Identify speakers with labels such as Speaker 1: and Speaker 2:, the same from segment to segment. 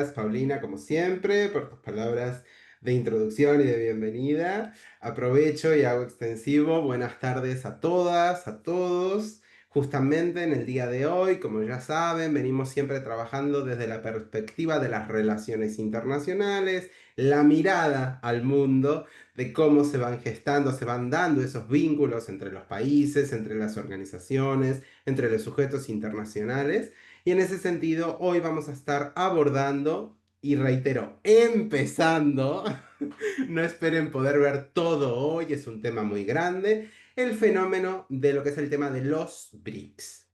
Speaker 1: Paulina, como siempre, por tus palabras de introducción y de bienvenida. Aprovecho y hago extensivo. Buenas tardes a todas, a todos. Justamente en el día de hoy, como ya saben, venimos siempre trabajando desde la perspectiva de las relaciones internacionales, la mirada al mundo, de cómo se van gestando, se van dando esos vínculos entre los países, entre las organizaciones, entre los sujetos internacionales. Y en ese sentido, hoy vamos a estar abordando, y reitero, empezando, no esperen poder ver todo hoy, es un tema muy grande, el fenómeno de lo que es el tema de los BRICS.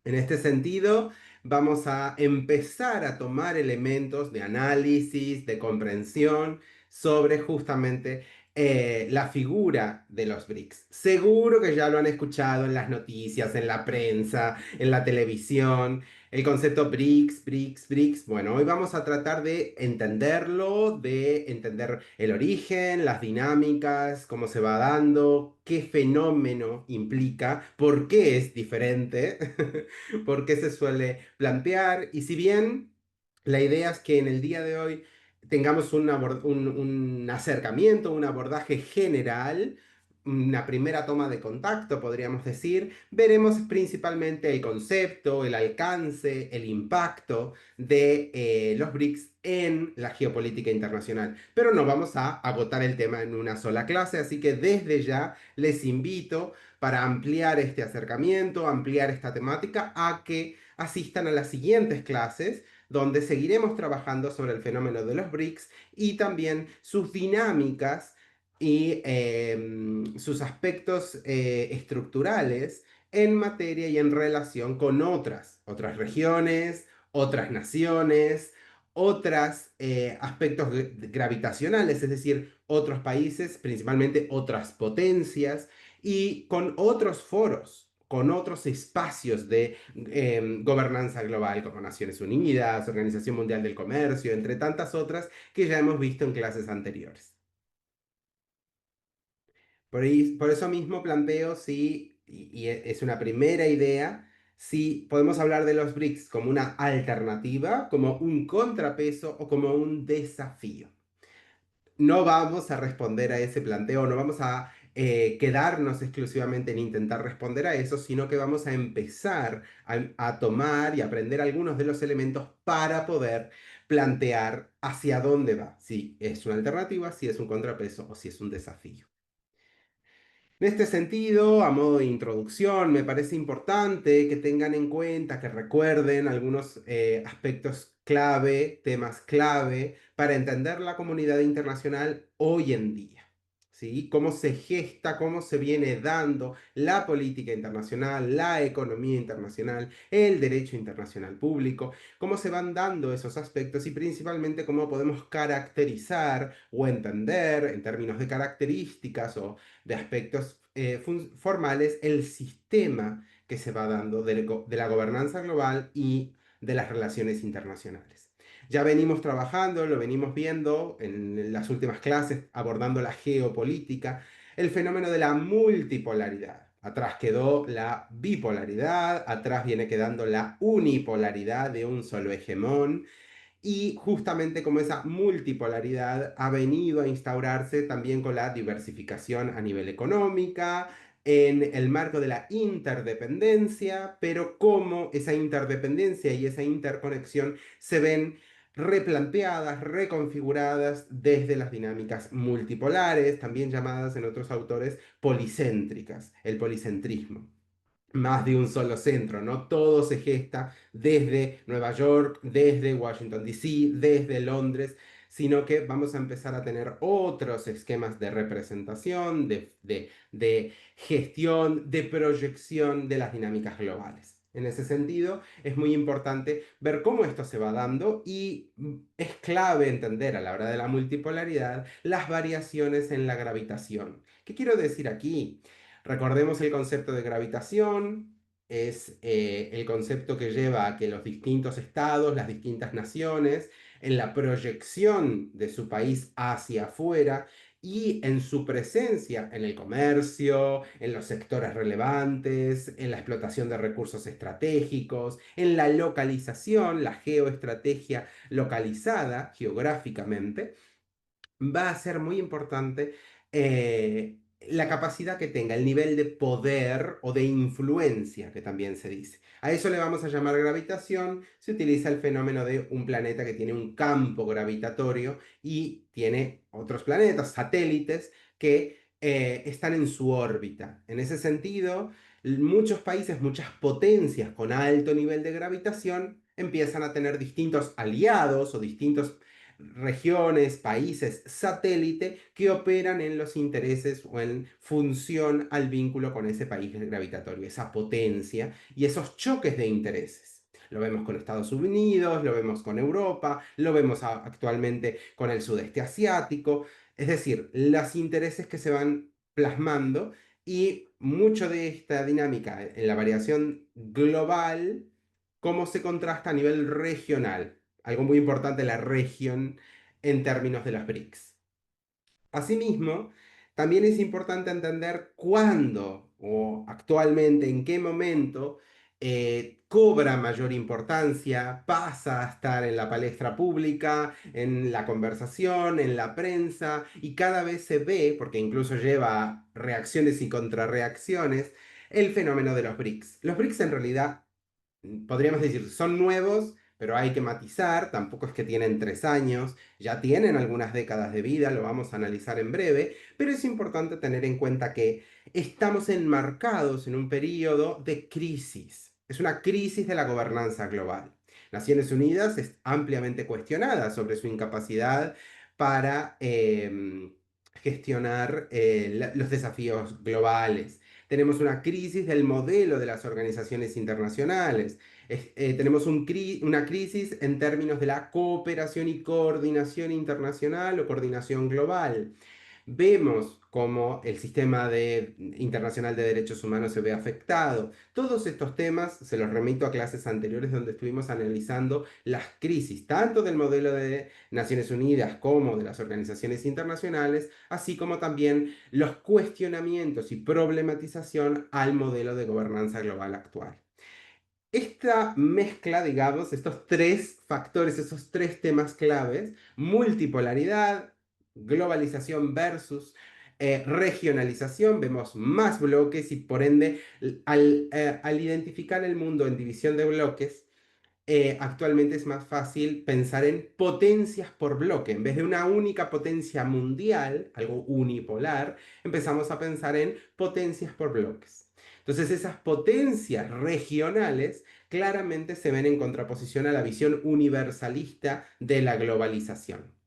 Speaker 1: En este sentido, vamos a empezar a tomar elementos de análisis, de comprensión sobre justamente la figura de los BRICS. Seguro que ya lo han escuchado en las noticias, en la prensa, en la televisión. El concepto BRICS, BRICS, BRICS. Bueno, hoy vamos a tratar de entenderlo, de entender el origen, las dinámicas, cómo se va dando, qué fenómeno implica, por qué es diferente, por qué se suele plantear. Y si bien la idea es que en el día de hoy tengamos un acercamiento, un abordaje general, una primera toma de contacto, podríamos decir, veremos principalmente el concepto, el alcance, el impacto de los BRICS en la geopolítica internacional. Pero no vamos a agotar el tema en una sola clase, así que desde ya les invito para ampliar este acercamiento, ampliar esta temática, a que asistan a las siguientes clases, donde seguiremos trabajando sobre el fenómeno de los BRICS y también sus dinámicas y sus aspectos estructurales en materia y en relación con otras regiones, otras naciones, otros aspectos gravitacionales, es decir, otros países, principalmente otras potencias, y con otros foros, con otros espacios de gobernanza global, como Naciones Unidas, Organización Mundial del Comercio, entre tantas otras que ya hemos visto en clases anteriores. Por eso mismo planteo si, y es una primera idea, si podemos hablar de los BRICS como una alternativa, como un contrapeso o como un desafío. No vamos a responder a ese planteo, no vamos a quedarnos exclusivamente en intentar responder a eso, sino que vamos a empezar a tomar y aprender algunos de los elementos para poder plantear hacia dónde va, si es una alternativa, si es un contrapeso o si es un desafío. En este sentido, a modo de introducción, me parece importante que tengan en cuenta, que recuerden algunos aspectos clave, temas clave, para entender la comunidad internacional hoy en día. ¿Sí? Cómo se gesta, cómo se viene dando la política internacional, la economía internacional, el derecho internacional público, cómo se van dando esos aspectos y principalmente cómo podemos caracterizar o entender en términos de características o de aspectos formales el sistema que se va dando de la gobernanza global y de las relaciones internacionales. Ya venimos trabajando, lo venimos viendo en las últimas clases, abordando la geopolítica, el fenómeno de la multipolaridad. Atrás quedó la bipolaridad, atrás viene quedando la unipolaridad de un solo hegemón, y justamente como esa multipolaridad ha venido a instaurarse también con la diversificación a nivel económica, en el marco de la interdependencia, pero cómo esa interdependencia y esa interconexión se ven replanteadas, reconfiguradas desde las dinámicas multipolares, también llamadas en otros autores policéntricas, el policentrismo. Más de un solo centro, ¿no? Todo se gesta desde Nueva York, desde Washington, D.C., desde Londres, sino que vamos a empezar a tener otros esquemas de representación, de gestión, de proyección de las dinámicas globales. En ese sentido, es muy importante ver cómo esto se va dando y es clave entender a la hora de la multipolaridad las variaciones en la gravitación. ¿Qué quiero decir aquí? Recordemos el concepto de gravitación, es el concepto que lleva a que los distintos estados, las distintas naciones, en la proyección de su país hacia afuera y en su presencia en el comercio, en los sectores relevantes, en la explotación de recursos estratégicos, en la localización, la geoestrategia localizada geográficamente, va a ser muy importante la capacidad que tenga, el nivel de poder o de influencia, que también se dice. A eso le vamos a llamar gravitación. Se utiliza el fenómeno de un planeta que tiene un campo gravitatorio y tiene otros planetas, satélites, que están en su órbita. En ese sentido, muchos países, muchas potencias con alto nivel de gravitación empiezan a tener distintos aliados o distintos regiones, países, satélite que operan en los intereses o en función al vínculo con ese país gravitatorio, esa potencia y esos choques de intereses. Lo vemos con Estados Unidos, lo vemos con Europa, lo vemos actualmente con el sudeste asiático, es decir, los intereses que se van plasmando y mucho de esta dinámica en la variación global, cómo se contrasta a nivel regional. Algo muy importante, la región en términos de las BRICS. Asimismo, también es importante entender cuándo o actualmente en qué momento cobra mayor importancia, pasa a estar en la palestra pública, en la conversación, en la prensa, y cada vez se ve, porque incluso lleva a reacciones y contrarreacciones, el fenómeno de los BRICS. Los BRICS en realidad podríamos decir, son nuevos, pero hay que matizar, tampoco es que tienen 3 años, ya tienen algunas décadas de vida, lo vamos a analizar en breve, pero es importante tener en cuenta que estamos enmarcados en un periodo de crisis. Es una crisis de la gobernanza global. Naciones Unidas es ampliamente cuestionada sobre su incapacidad para gestionar los desafíos globales. Tenemos una crisis del modelo de las organizaciones internacionales. Tenemos una crisis en términos de la cooperación y coordinación internacional o coordinación global. Vemos cómo el sistema internacional de derechos humanos se ve afectado. Todos estos temas se los remito a clases anteriores donde estuvimos analizando las crisis, tanto del modelo de Naciones Unidas como de las organizaciones internacionales, así como también los cuestionamientos y problematización al modelo de gobernanza global actual. Esta mezcla, digamos, estos 3 factores, esos 3 temas claves, multipolaridad, globalización versus regionalización, vemos más bloques y por ende, al identificar el mundo en división de bloques, actualmente es más fácil pensar en potencias por bloque. En vez de una única potencia mundial, algo unipolar, empezamos a pensar en potencias por bloques. Entonces esas potencias regionales claramente se ven en contraposición a la visión universalista de la globalización.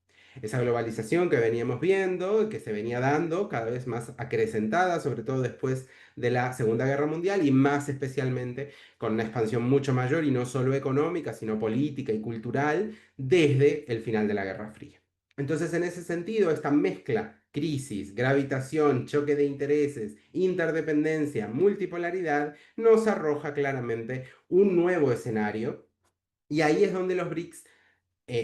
Speaker 1: Esa globalización que veníamos viendo, que se venía dando cada vez más acrecentada, sobre todo después de la Segunda Guerra Mundial y más especialmente con una expansión mucho mayor y no solo económica, sino política y cultural desde el final de la Guerra Fría. Entonces, en ese sentido, esta mezcla, crisis, gravitación, choque de intereses, interdependencia, multipolaridad, nos arroja claramente un nuevo escenario y ahí es donde los BRICS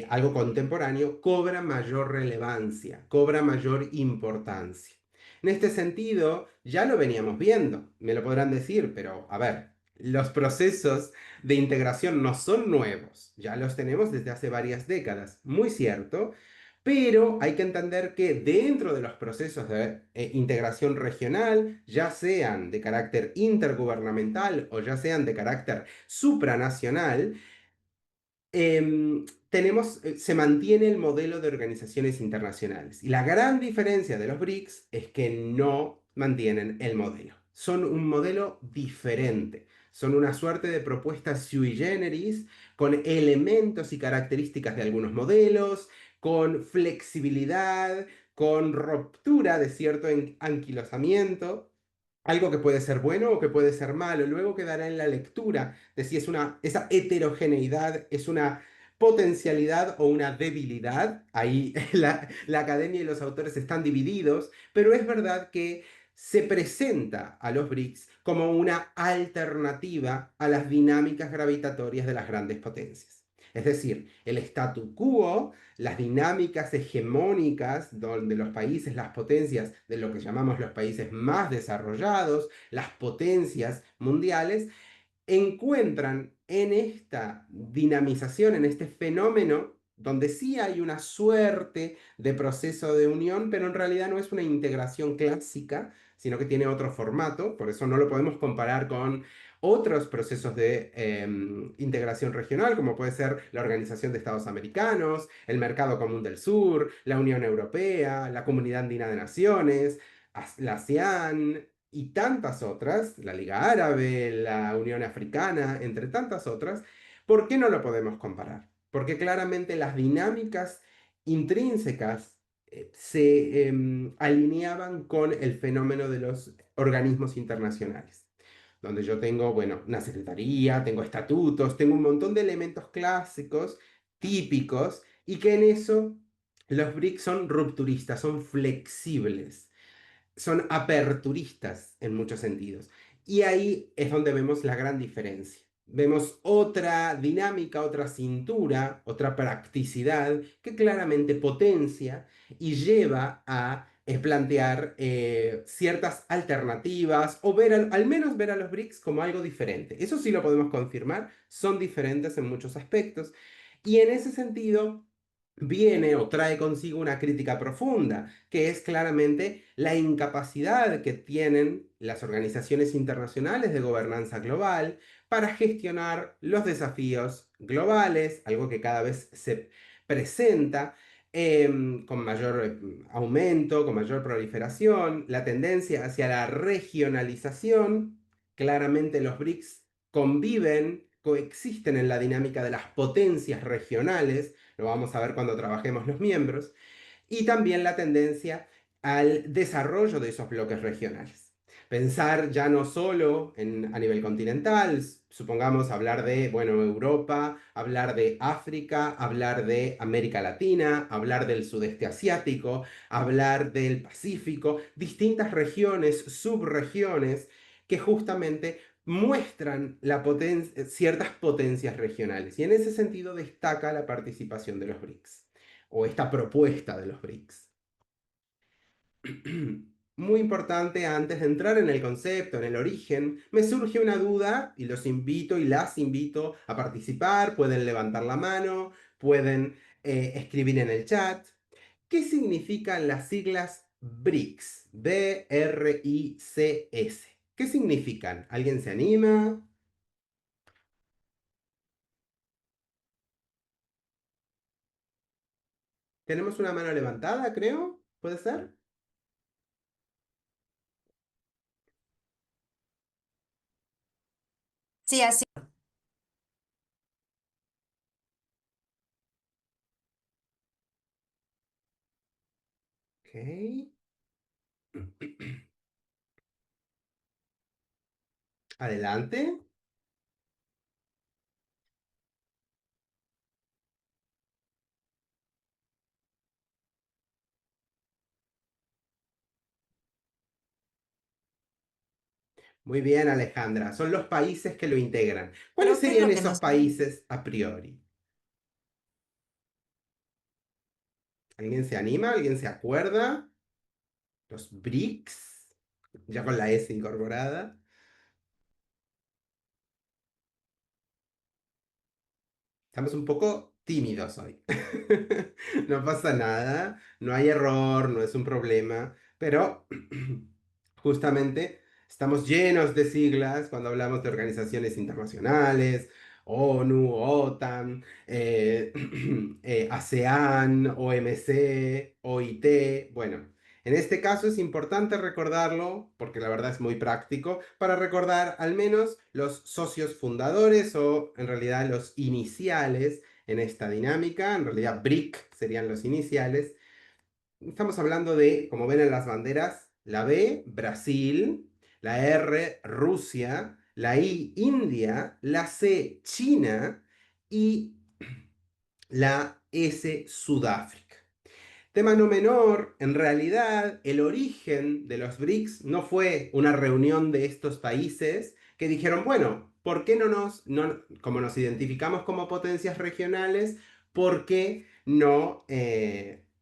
Speaker 1: algo contemporáneo, cobra mayor relevancia, cobra mayor importancia. En este sentido, ya lo veníamos viendo, me lo podrán decir, pero a ver, los procesos de integración no son nuevos, ya los tenemos desde hace varias décadas, muy cierto, pero hay que entender que dentro de los procesos de integración regional, ya sean de carácter intergubernamental o ya sean de carácter supranacional, se mantiene el modelo de organizaciones internacionales. Y la gran diferencia de los BRICS es que no mantienen el modelo. Son un modelo diferente. Son una suerte de propuesta sui generis con elementos y características de algunos modelos, con flexibilidad, con ruptura de cierto anquilosamiento. Algo que puede ser bueno o que puede ser malo. Luego quedará en la lectura de si esa heterogeneidad es una potencialidad o una debilidad. Ahí la academia y los autores están divididos, pero es verdad que se presenta a los BRICS como una alternativa a las dinámicas gravitatorias de las grandes potencias. Es decir, el statu quo, las dinámicas hegemónicas donde los países, las potencias de lo que llamamos los países más desarrollados, las potencias mundiales, encuentran en esta dinamización, en este fenómeno, donde sí hay una suerte de proceso de unión, pero en realidad no es una integración clásica, sino que tiene otro formato, por eso no lo podemos comparar con otros procesos de integración regional, como puede ser la Organización de Estados Americanos, el Mercado Común del Sur, la Unión Europea, la Comunidad Andina de Naciones, la ASEAN, y tantas otras, la Liga Árabe, la Unión Africana, entre tantas otras. ¿Por qué no lo podemos comparar? Porque claramente las dinámicas intrínsecas se alineaban con el fenómeno de los organismos internacionales, donde yo tengo, bueno, una secretaría, tengo estatutos, tengo un montón de elementos clásicos, típicos, y que en eso los BRICS son rupturistas, son flexibles, son aperturistas en muchos sentidos. Y ahí es donde vemos la gran diferencia. Vemos otra dinámica, otra cintura, otra practicidad que claramente potencia y lleva a plantear ciertas alternativas o ver al menos ver a los BRICS como algo diferente. Eso sí lo podemos confirmar, son diferentes en muchos aspectos. Y en ese sentido viene o trae consigo una crítica profunda, que es claramente la incapacidad que tienen las organizaciones internacionales de gobernanza global para gestionar los desafíos globales, algo que cada vez se presenta con mayor aumento, con mayor proliferación, la tendencia hacia la regionalización. Claramente los BRICS conviven, coexisten en la dinámica de las potencias regionales, lo vamos a ver cuando trabajemos los miembros, y también la tendencia al desarrollo de esos bloques regionales. Pensar ya no solo a nivel continental, supongamos hablar de, bueno, Europa, hablar de África, hablar de América Latina, hablar del sudeste asiático, hablar del Pacífico, distintas regiones, subregiones, que justamente muestran ciertas potencias regionales. Y en ese sentido destaca la participación de los BRICS, o esta propuesta de los BRICS. Muy importante, antes de entrar en el concepto, en el origen, me surge una duda y los invito y las invito a participar. Pueden levantar la mano, pueden escribir en el chat. ¿Qué significan las siglas BRICS? B-R-I-C-S. ¿Qué significan? ¿Alguien se anima? Tenemos una mano levantada, creo. ¿Puede ser?
Speaker 2: Sí, así.
Speaker 1: Ok. Adelante. Muy bien, Alejandra. Son los países que lo integran. ¿Cuáles
Speaker 2: Creo que es
Speaker 1: serían
Speaker 2: lo que
Speaker 1: esos
Speaker 2: nos...
Speaker 1: países a priori? ¿Alguien se anima? ¿Alguien se acuerda? Los BRICS, ya con la S incorporada. Estamos un poco tímidos hoy. No pasa nada, no hay error, no es un problema, pero justamente estamos llenos de siglas cuando hablamos de organizaciones internacionales, ONU, OTAN, ASEAN, OMC, OIT. Bueno, en este caso es importante recordarlo, porque la verdad es muy práctico, para recordar al menos los socios fundadores o en realidad los iniciales en esta dinámica. En realidad BRIC serían los iniciales. Estamos hablando de, como ven en las banderas, la B, Brasil, la R, Rusia, la I, India, la C, China y la S, Sudáfrica. Tema no menor, en realidad el origen de los BRICS no fue una reunión de estos países que dijeron, bueno, ¿por qué como nos identificamos como potencias regionales, por qué no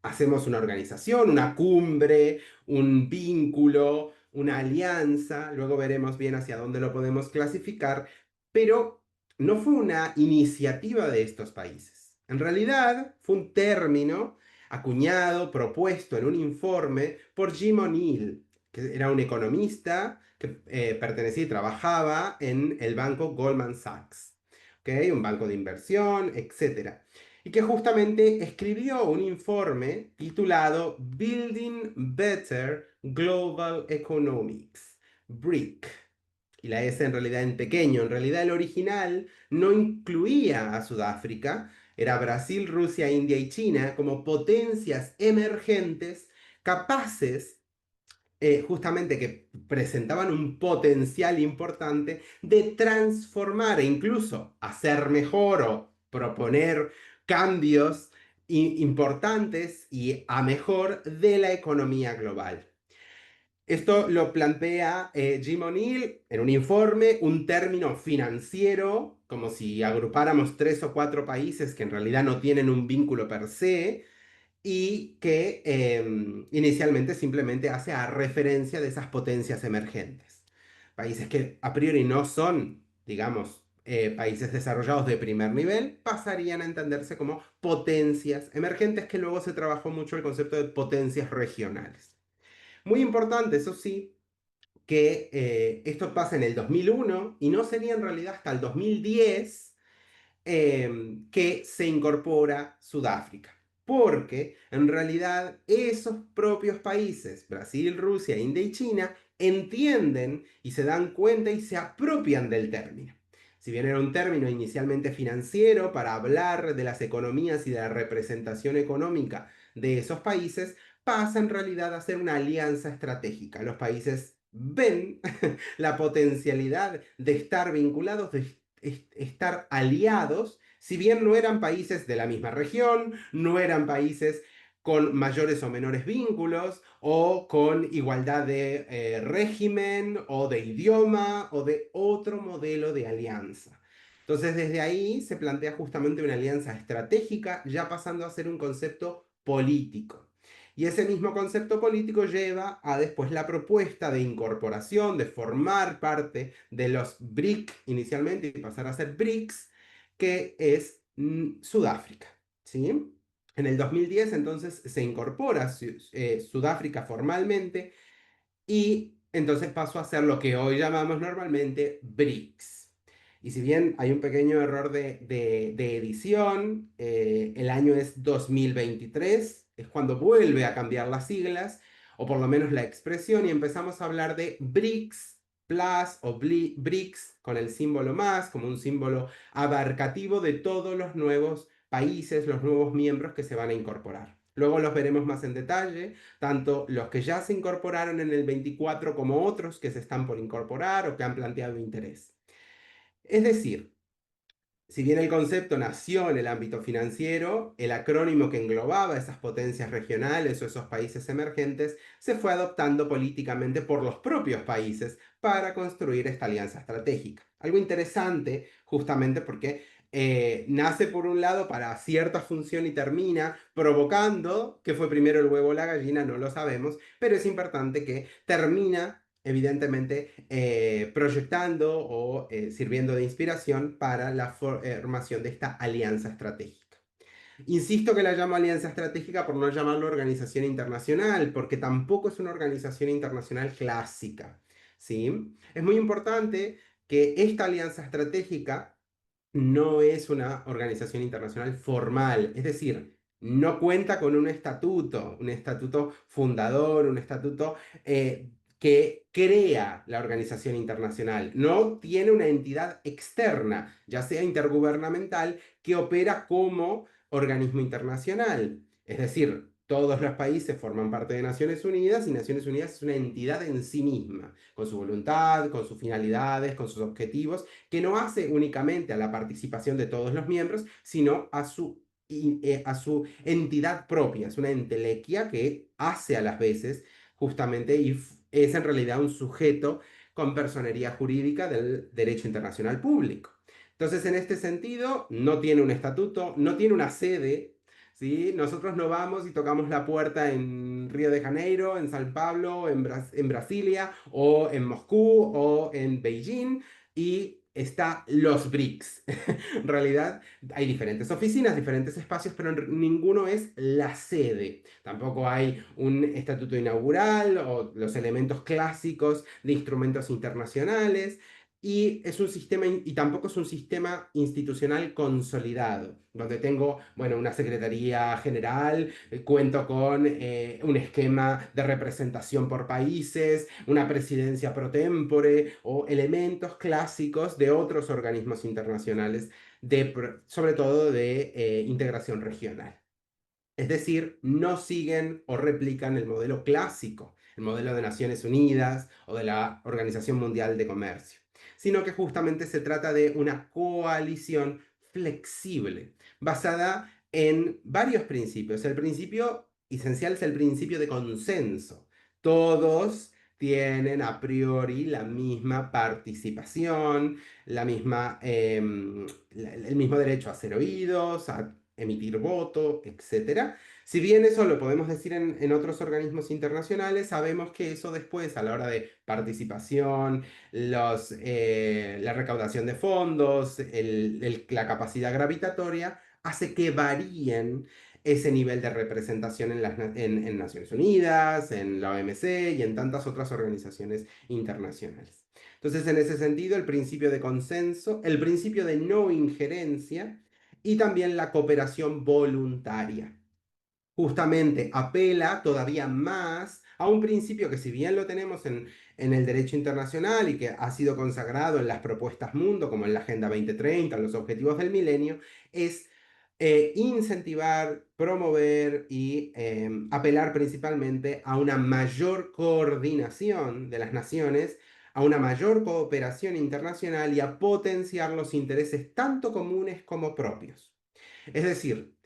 Speaker 1: hacemos una organización, una cumbre, un vínculo, una alianza? Luego veremos bien hacia dónde lo podemos clasificar, pero no fue una iniciativa de estos países. En realidad fue un término acuñado, propuesto en un informe por Jim O'Neill, que era un economista que pertenecía y trabajaba en el banco Goldman Sachs, ¿okay? Un banco de inversión, etcétera, y que justamente escribió un informe titulado Building Better Global Economics, BRIC, y la S en realidad en pequeño. En realidad el original no incluía a Sudáfrica, era Brasil, Rusia, India y China como potencias emergentes capaces, justamente, que presentaban un potencial importante de transformar e incluso hacer mejor o proponer cambios importantes y a mejor de la economía global. Esto lo plantea Jim O'Neill en un informe, un término financiero, como si agrupáramos tres o cuatro países que en realidad no tienen un vínculo per se, y que inicialmente simplemente hace a referencia de esas potencias emergentes. Países que a priori no son, digamos, países desarrollados de primer nivel, pasarían a entenderse como potencias emergentes, que luego se trabajó mucho el concepto de potencias regionales. Muy importante, eso sí, que esto pasa en el 2001 y no sería en realidad hasta el 2010 que se incorpora Sudáfrica. Porque en realidad esos propios países, Brasil, Rusia, India y China, entienden y se dan cuenta y se apropian del término. Si bien era un término inicialmente financiero para hablar de las economías y de la representación económica de esos países, pasa en realidad a ser una alianza estratégica. Los países ven la potencialidad de estar vinculados, de estar aliados, si bien no eran países de la misma región, no eran países con mayores o menores vínculos, o con igualdad de régimen, o de idioma, o de otro modelo de alianza. Entonces, desde ahí se plantea justamente una alianza estratégica, ya pasando a ser un concepto político. Y ese mismo concepto político lleva a después la propuesta de incorporación, de formar parte de los BRIC inicialmente y pasar a ser BRICS, que es Sudáfrica, ¿sí? En el 2010 entonces se incorpora Sudáfrica formalmente, y entonces pasó a ser lo que hoy llamamos normalmente BRICS. Y si bien hay un pequeño error de edición, el año es 2023, es cuando vuelve a cambiar las siglas, o por lo menos la expresión, y empezamos a hablar de BRICS Plus o BRICS con el símbolo más, como un símbolo abarcativo de todos los nuevos países, los nuevos miembros que se van a incorporar. Luego los veremos más en detalle, tanto los que ya se incorporaron en el 24 como otros que se están por incorporar o que han planteado interés. Es decir, si bien el concepto nació en el ámbito financiero, el acrónimo que englobaba esas potencias regionales o esos países emergentes se fue adoptando políticamente por los propios países para construir esta alianza estratégica. Algo interesante, justamente porque nace por un lado para cierta función y termina provocando, que fue primero el huevo o la gallina, no lo sabemos, pero es importante que termina evidentemente proyectando o sirviendo de inspiración para la formación de esta alianza estratégica. Insisto que la llamo alianza estratégica por no llamarlo organización internacional, porque tampoco es una organización internacional clásica, ¿sí? Es muy importante que esta alianza estratégica no es una organización internacional formal, es decir, no cuenta con un estatuto fundador, un estatuto que crea la organización internacional. No tiene una entidad externa, ya sea intergubernamental, que opera como organismo internacional. Es decir, todos los países forman parte de Naciones Unidas y Naciones Unidas es una entidad en sí misma, con su voluntad, con sus finalidades, con sus objetivos, que no hace únicamente a la participación de todos los miembros, sino a su entidad propia. Es una entelequia que hace a las veces justamente y es en realidad un sujeto con personería jurídica del derecho internacional público. Entonces, en este sentido, no tiene un estatuto, no tiene una sede, ¿sí? Nosotros no vamos y tocamos la puerta en Río de Janeiro, en San Pablo, en Brasilia, o en Moscú, o en Beijing, y está los BRICS. En realidad, hay diferentes oficinas, diferentes espacios, pero ninguno es la sede. Tampoco hay un estatuto inaugural o los elementos clásicos de instrumentos internacionales. Y es un sistema, y tampoco es un sistema institucional consolidado, donde tengo, bueno, una secretaría general, cuento con un esquema de representación por países, una presidencia pro tempore o elementos clásicos de otros organismos internacionales, sobre todo de integración regional. Es decir, no siguen o replican el modelo clásico, el modelo de Naciones Unidas o de la Organización Mundial de Comercio, sino que justamente se trata de una coalición flexible, basada en varios principios. El principio esencial es el principio de consenso. Todos tienen a priori la misma participación, el mismo derecho a ser oídos, a emitir voto, etcétera. Si bien eso lo podemos decir en otros organismos internacionales, sabemos que eso después, a la hora de participación, la recaudación de fondos, la capacidad gravitatoria, hace que varíen ese nivel de representación en Naciones Unidas, en la OMC y en tantas otras organizaciones internacionales. Entonces, en ese sentido, el principio de consenso, el principio de no injerencia, y también la cooperación voluntaria. Justamente apela todavía más a un principio que si bien lo tenemos en el derecho internacional y que ha sido consagrado en las propuestas mundo, como en la Agenda 2030, en los Objetivos del Milenio, es incentivar, promover y apelar principalmente a una mayor coordinación de las naciones, a una mayor cooperación internacional y a potenciar los intereses tanto comunes como propios. Es decir,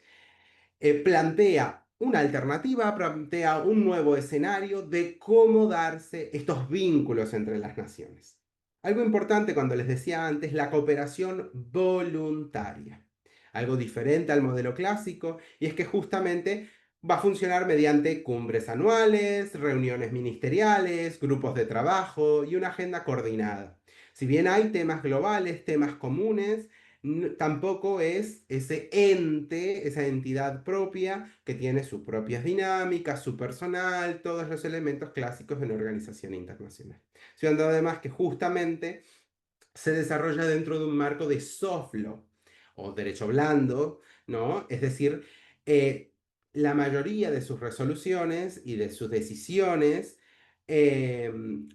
Speaker 1: plantea una alternativa, plantea un nuevo escenario de cómo darse estos vínculos entre las naciones. Algo importante cuando les decía antes, la cooperación voluntaria. Algo diferente al modelo clásico, y es que justamente va a funcionar mediante cumbres anuales, reuniones ministeriales, grupos de trabajo y una agenda coordinada. Si bien hay temas globales, temas comunes, tampoco es ese ente, esa entidad propia que tiene sus propias dinámicas, su personal, todos los elementos clásicos de una organización internacional. Siendo además que justamente se desarrolla dentro de un marco de soft law o derecho blando, ¿no? Es decir, eh, la mayoría de sus resoluciones y de sus decisiones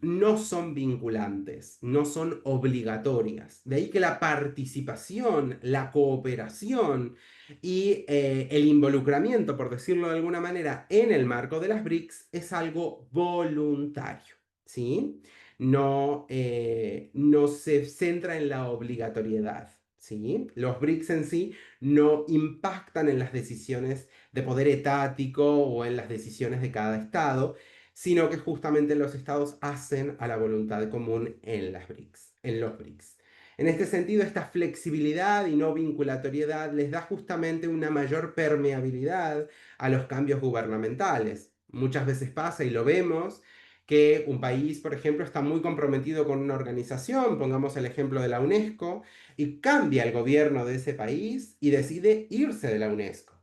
Speaker 1: no son vinculantes, no son obligatorias. De ahí que la participación, la cooperación y el involucramiento, por decirlo de alguna manera, en el marco de las BRICS es algo voluntario, ¿sí? No se centra en la obligatoriedad, ¿sí? Los BRICS en sí no impactan en las decisiones de poder etático o en las decisiones de cada estado, sino que justamente los estados hacen a la voluntad común en las BRICS, en los BRICS. En este sentido, esta flexibilidad y no vinculatoriedad les da justamente una mayor permeabilidad a los cambios gubernamentales. Muchas veces pasa y lo vemos que un país, por ejemplo, está muy comprometido con una organización, pongamos el ejemplo de la UNESCO, y cambia el gobierno de ese país y decide irse de la UNESCO.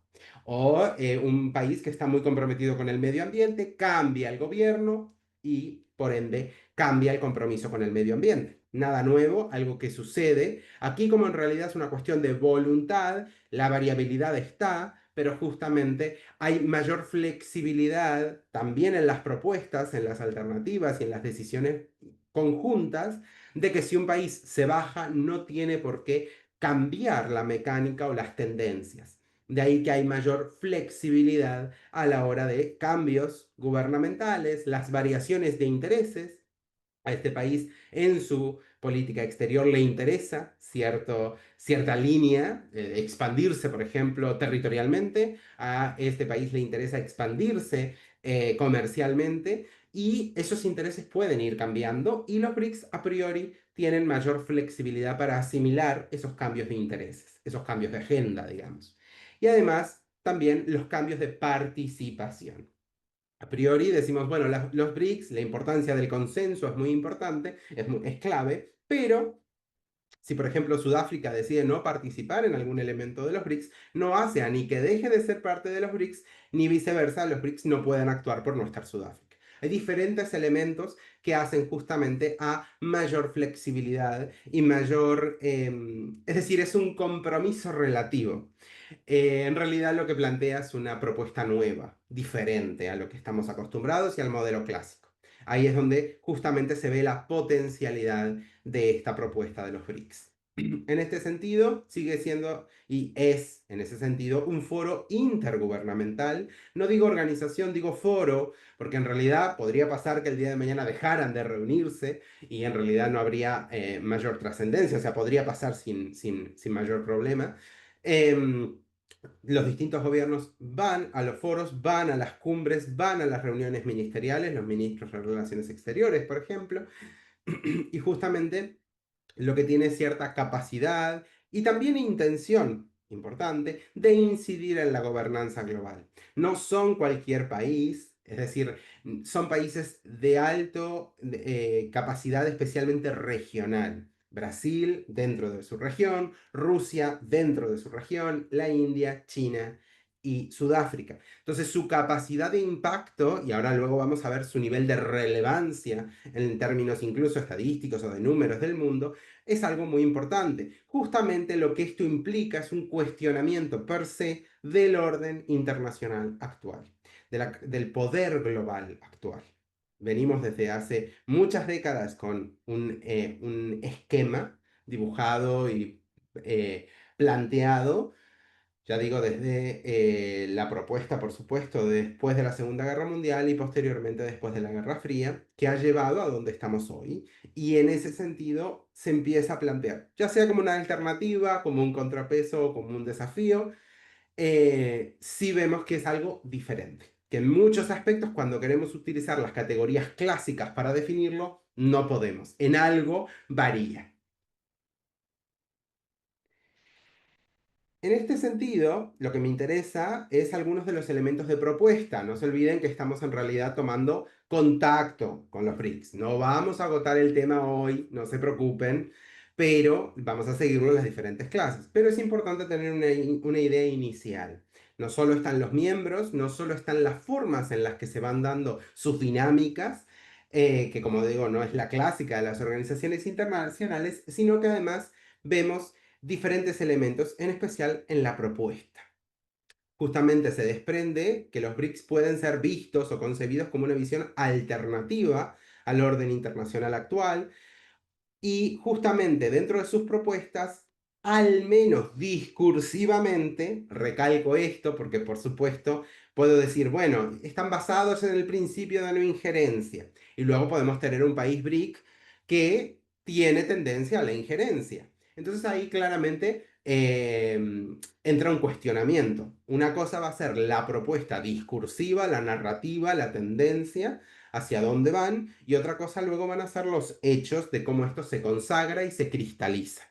Speaker 1: O un país que está muy comprometido con el medio ambiente, cambia el gobierno y, por ende, cambia el compromiso con el medio ambiente. Nada nuevo, algo que sucede. Aquí, como en realidad es una cuestión de voluntad, la variabilidad está, pero justamente hay mayor flexibilidad también en las propuestas, en las alternativas y en las decisiones conjuntas, de que si un país se baja, no tiene por qué cambiar la mecánica o las tendencias. De ahí que hay mayor flexibilidad a la hora de cambios gubernamentales, las variaciones de intereses. A este país en su política exterior le interesa cierta línea, expandirse, por ejemplo, territorialmente. A este país le interesa expandirse comercialmente. y esos intereses pueden ir cambiando y los BRICS a priori tienen mayor flexibilidad para asimilar esos cambios de intereses, esos cambios de agenda, digamos. Y además también los cambios de participación. A priori decimos, bueno, los BRICS, la importancia del consenso es muy importante, es clave, pero si, por ejemplo, Sudáfrica decide no participar en algún elemento de los BRICS, no hace a ni que deje de ser parte de los BRICS, ni viceversa, los BRICS no pueden actuar por no estar Sudáfrica. Hay diferentes elementos que hacen justamente a mayor flexibilidad y mayor, es decir, es un compromiso relativo. En realidad lo que plantea es una propuesta nueva, diferente a lo que estamos acostumbrados y al modelo clásico. Ahí es donde justamente se ve la potencialidad de esta propuesta de los BRICS. En este sentido, sigue siendo y es, en ese sentido, un foro intergubernamental. No digo organización, digo foro, porque en realidad podría pasar que el día de mañana dejaran de reunirse y en realidad no habría mayor trascendencia, o sea, podría pasar sin mayor problema. Em, los distintos gobiernos van a los foros, van a las cumbres, van a las reuniones ministeriales, los ministros de Relaciones Exteriores, por ejemplo, y justamente lo que tiene cierta capacidad y también intención importante de incidir en la gobernanza global. No son cualquier país, es decir, son países de alto capacidad especialmente regional. Brasil dentro de su región, Rusia dentro de su región, la India, China y Sudáfrica. Entonces su capacidad de impacto, y ahora luego vamos a ver su nivel de relevancia en términos incluso estadísticos o de números del mundo, es algo muy importante. Justamente lo que esto implica es un cuestionamiento per se del orden internacional actual, del poder global actual. Venimos desde hace muchas décadas con un esquema dibujado y planteado, ya digo, desde la propuesta, por supuesto, después de la Segunda Guerra Mundial y posteriormente después de la Guerra Fría, que ha llevado a donde estamos hoy. Y en ese sentido se empieza a plantear, ya sea como una alternativa, como un contrapeso o como un desafío, sí vemos que es algo diferente. Que en muchos aspectos, cuando queremos utilizar las categorías clásicas para definirlo, no podemos. En algo varía. En este sentido, lo que me interesa es algunos de los elementos de propuesta. No se olviden que estamos en realidad tomando contacto con los BRICS. No vamos a agotar el tema hoy, no se preocupen, pero vamos a seguirlo en las diferentes clases. Pero es importante tener una idea inicial. No solo están los miembros, no solo están las formas en las que se van dando sus dinámicas, que como digo, no es la clásica de las organizaciones internacionales, sino que además vemos diferentes elementos, en especial en la propuesta. Justamente se desprende que los BRICS pueden ser vistos o concebidos como una visión alternativa al orden internacional actual, y justamente dentro de sus propuestas, al menos discursivamente, recalco esto porque por supuesto puedo decir, bueno, están basados en el principio de no injerencia. Y luego podemos tener un país BRIC que tiene tendencia a la injerencia. Entonces ahí claramente entra un cuestionamiento. Una cosa va a ser la propuesta discursiva, la narrativa, la tendencia hacia dónde van, y otra cosa luego van a ser los hechos de cómo esto se consagra y se cristaliza.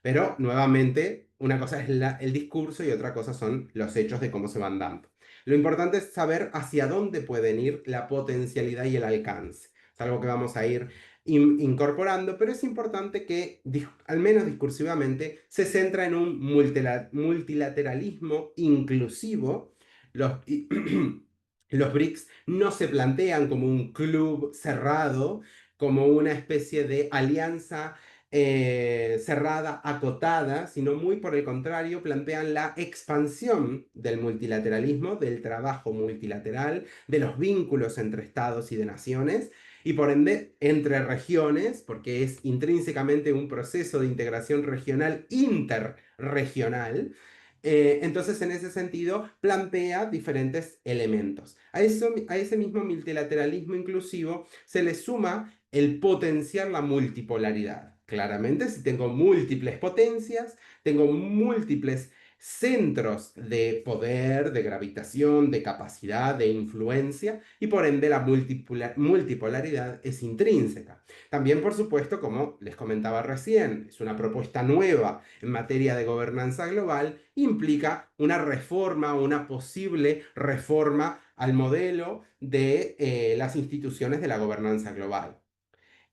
Speaker 1: Pero nuevamente, una cosa es el discurso y otra cosa son los hechos de cómo se van dando. Lo importante es saber hacia dónde pueden ir la potencialidad y el alcance. Es algo que vamos a ir incorporando, pero es importante que, al menos discursivamente, se centra en un multilateralismo inclusivo. Los, los BRICS no se plantean como un club cerrado, como una especie de alianza cerrada, acotada, sino muy por el contrario, plantean la expansión del multilateralismo, del trabajo multilateral, de los vínculos entre estados y de naciones, y por ende entre regiones, porque es intrínsecamente un proceso de integración regional interregional. Entonces, en ese sentido, plantea diferentes elementos. A ese mismo multilateralismo inclusivo se le suma el potenciar la multipolaridad. Claramente, si tengo múltiples potencias, tengo múltiples centros de poder, de gravitación, de capacidad, de influencia, y por ende la multipolaridad es intrínseca. También, por supuesto, como les comentaba recién, es una propuesta nueva en materia de gobernanza global, implica una reforma o una posible reforma al modelo de las instituciones de la gobernanza global.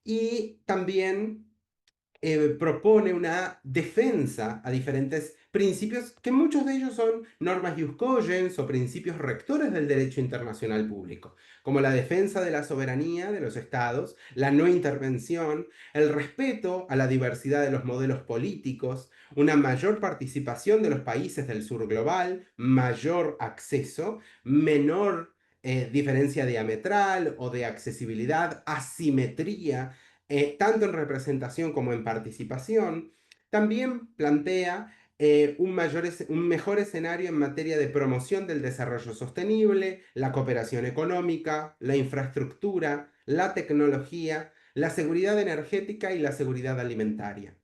Speaker 1: Y también propone una defensa a diferentes principios, que muchos de ellos son normas jus cogens o principios rectores del derecho internacional público, como la defensa de la soberanía de los estados, la no intervención, el respeto a la diversidad de los modelos políticos, una mayor participación de los países del sur global, mayor acceso, menor diferencia diametral o de accesibilidad, asimetría tanto en representación como en participación. También plantea un mejor escenario en materia de promoción del desarrollo sostenible, la cooperación económica, la infraestructura, la tecnología, la seguridad energética y la seguridad alimentaria.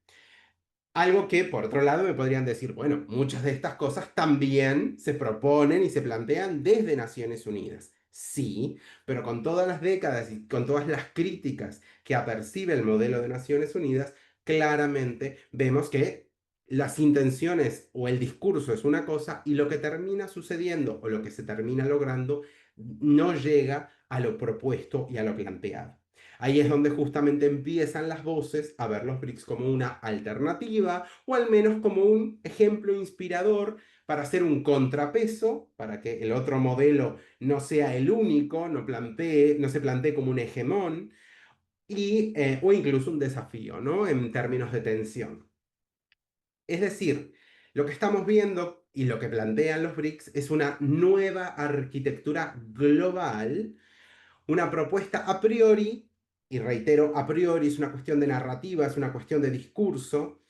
Speaker 1: Algo que, por otro lado, me podrían decir, bueno, muchas de estas cosas también se proponen y se plantean desde Naciones Unidas. Sí, pero con todas las décadas y con todas las críticas que apercibe el modelo de Naciones Unidas, claramente vemos que las intenciones o el discurso es una cosa y lo que termina sucediendo o lo que se termina logrando no llega a lo propuesto y a lo planteado. Ahí es donde justamente empiezan las voces a ver los BRICS como una alternativa o al menos como un ejemplo inspirador para hacer un contrapeso, para que el otro modelo no sea el único, no se plantee como un hegemón o incluso un desafío, ¿no? En términos de tensión. Es decir, lo que estamos viendo y lo que plantean los BRICS es una nueva arquitectura global, una propuesta a priori, y reitero, a priori es una cuestión de narrativa, es una cuestión de discurso,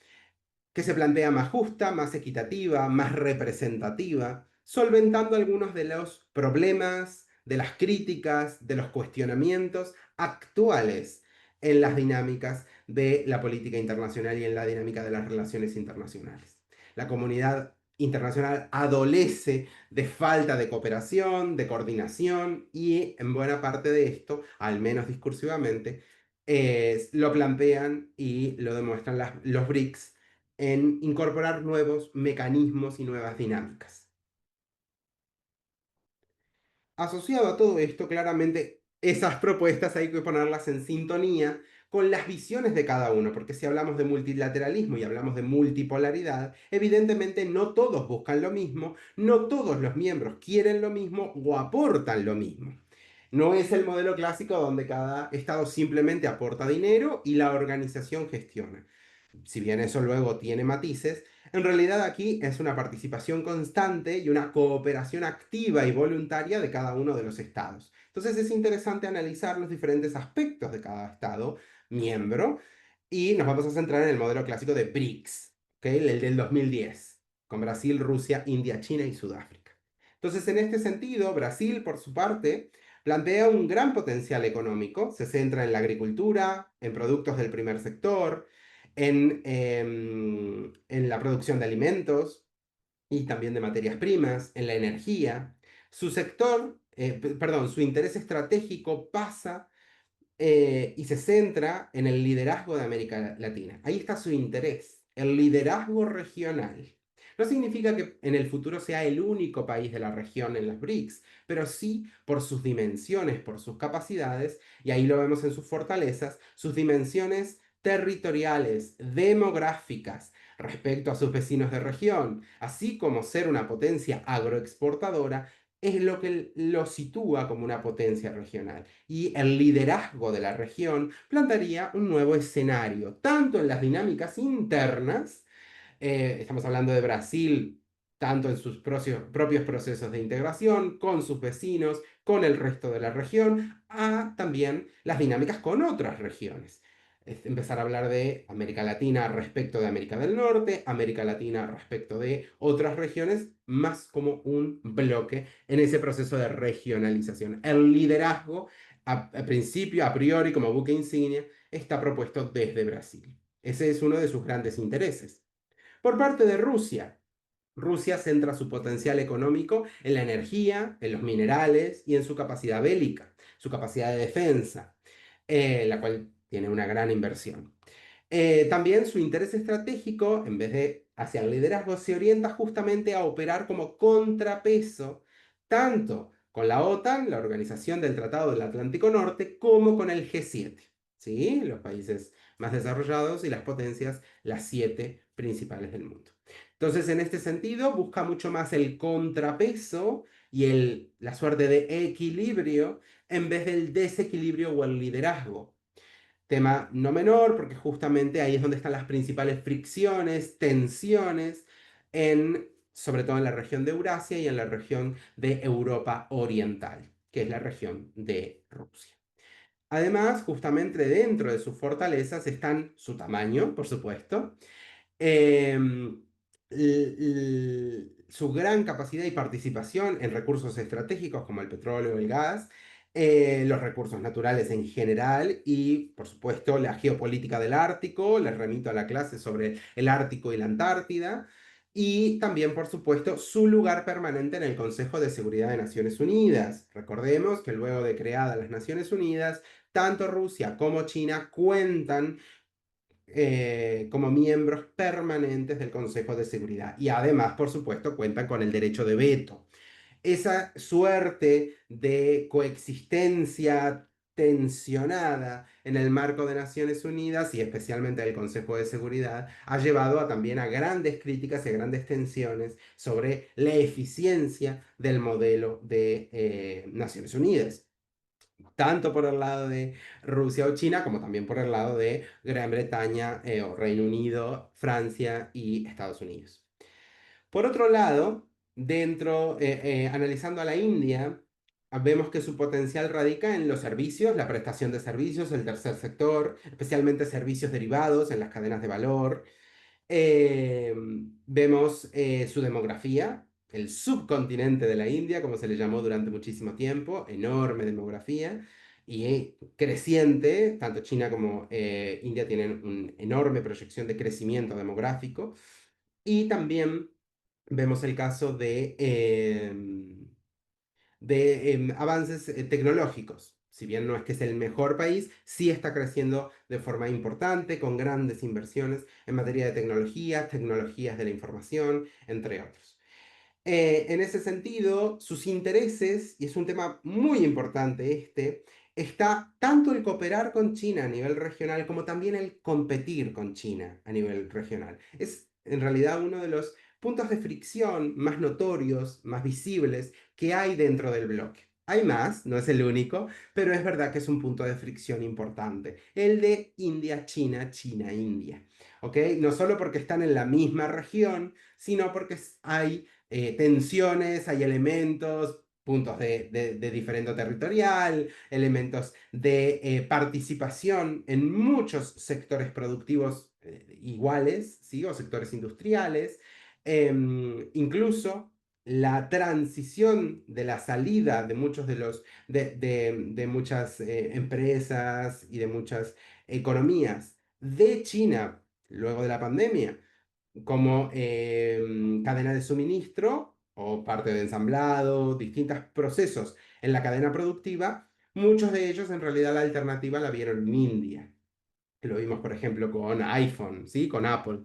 Speaker 1: que se plantea más justa, más equitativa, más representativa, solventando algunos de los problemas, de las críticas, de los cuestionamientos actuales en las dinámicas de la política internacional y en la dinámica de las relaciones internacionales. La comunidad internacional adolece de falta de cooperación, de coordinación y en buena parte de esto, al menos discursivamente, lo plantean y lo demuestran los BRICS en incorporar nuevos mecanismos y nuevas dinámicas. Asociado a todo esto, claramente esas propuestas hay que ponerlas en sintonía con las visiones de cada uno, porque si hablamos de multilateralismo y hablamos de multipolaridad, evidentemente no todos buscan lo mismo, no todos los miembros quieren lo mismo o aportan lo mismo. No es el modelo clásico donde cada estado simplemente aporta dinero y la organización gestiona. Si bien eso luego tiene matices, en realidad aquí es una participación constante y una cooperación activa y voluntaria de cada uno de los estados. Entonces es interesante analizar los diferentes aspectos de cada estado miembro y nos vamos a centrar en el modelo clásico de BRICS, ¿okay? El del 2010, con Brasil, Rusia, India, China y Sudáfrica. Entonces, en este sentido, Brasil, por su parte, plantea un gran potencial económico, se centra en la agricultura, en productos del primer sector, en la producción de alimentos y también de materias primas, en la energía. Su interés estratégico pasa y se centra en el liderazgo de América Latina. Ahí está su interés, el liderazgo regional. No significa que en el futuro sea el único país de la región en las BRICS, pero sí por sus dimensiones, por sus capacidades, y ahí lo vemos en sus fortalezas, sus dimensiones territoriales, demográficas, respecto a sus vecinos de región, así como ser una potencia agroexportadora, es lo que lo sitúa como una potencia regional. Y el liderazgo de la región plantearía un nuevo escenario, tanto en las dinámicas internas, estamos hablando de Brasil, tanto en sus propios procesos de integración, con sus vecinos, con el resto de la región, a también las dinámicas con otras regiones. Es empezar a hablar de América Latina respecto de América del Norte, América Latina respecto de otras regiones, más como un bloque en ese proceso de regionalización. El liderazgo, a principio, a priori, como buque insignia, está propuesto desde Brasil. Ese es uno de sus grandes intereses. Por parte de Rusia, Rusia centra su potencial económico en la energía, en los minerales y en su capacidad bélica, su capacidad de defensa, la cual tiene una gran inversión. También su interés estratégico, en vez de hacia el liderazgo, se orienta justamente a operar como contrapeso, tanto con la OTAN, la Organización del Tratado del Atlántico Norte, como con el G7, ¿sí? Los países más desarrollados y las potencias, las siete principales del mundo. Entonces, en este sentido, busca mucho más el contrapeso y la suerte de equilibrio en vez del desequilibrio o el liderazgo. Tema no menor, porque justamente ahí es donde están las principales fricciones, tensiones, sobre todo en la región de Eurasia y en la región de Europa Oriental, que es la región de Rusia. Además, justamente dentro de sus fortalezas están su tamaño, por supuesto, em, su gran capacidad y participación en recursos estratégicos como el petróleo, el gas, los recursos naturales en general y, por supuesto, la geopolítica del Ártico. Les remito a la clase sobre el Ártico y la Antártida. Y también, por supuesto, su lugar permanente en el Consejo de Seguridad de Naciones Unidas. Recordemos que luego de creadas las Naciones Unidas, tanto Rusia como China cuentan como miembros permanentes del Consejo de Seguridad. Y además, por supuesto, cuentan con el derecho de veto. Esa suerte de coexistencia tensionada en el marco de Naciones Unidas y especialmente del Consejo de Seguridad ha llevado también a grandes críticas y a grandes tensiones sobre la eficiencia del modelo de Naciones Unidas, tanto por el lado de Rusia o China, como también por el lado de Gran Bretaña o Reino Unido, Francia y Estados Unidos. Por otro lado, analizando a la India, vemos que su potencial radica en los servicios, la prestación de servicios, el tercer sector, especialmente servicios derivados en las cadenas de valor. Eh, Vemos su demografía, el subcontinente de la India, como se le llamó durante muchísimo tiempo, enorme demografía y creciente. Tanto China como India tienen una enorme proyección de crecimiento demográfico. Y también vemos el caso de avances tecnológicos. Si bien no es que es el mejor país, sí está creciendo de forma importante, con grandes inversiones en materia de tecnologías, tecnologías de la información, entre otros. En ese sentido, sus intereses, y es un tema muy importante está tanto el cooperar con China a nivel regional como también el competir con China a nivel regional. Es en realidad uno de los puntos de fricción más notorios, más visibles que hay dentro del bloque. Hay más, no es el único, pero es verdad que es un punto de fricción importante, el de India-China, China-India. ¿Ok? No solo porque están en la misma región, sino porque hay tensiones, hay elementos, puntos de diferendo territorial, elementos de participación en muchos sectores productivos iguales, ¿sí? O sectores industriales. Incluso la transición de la salida de muchos de muchas empresas y de muchas economías de China luego de la pandemia como cadena de suministro o parte de ensamblado, distintos procesos en la cadena productiva, muchos de ellos en realidad la alternativa la vieron en India. Lo vimos, por ejemplo, con iPhone, ¿sí? Con Apple.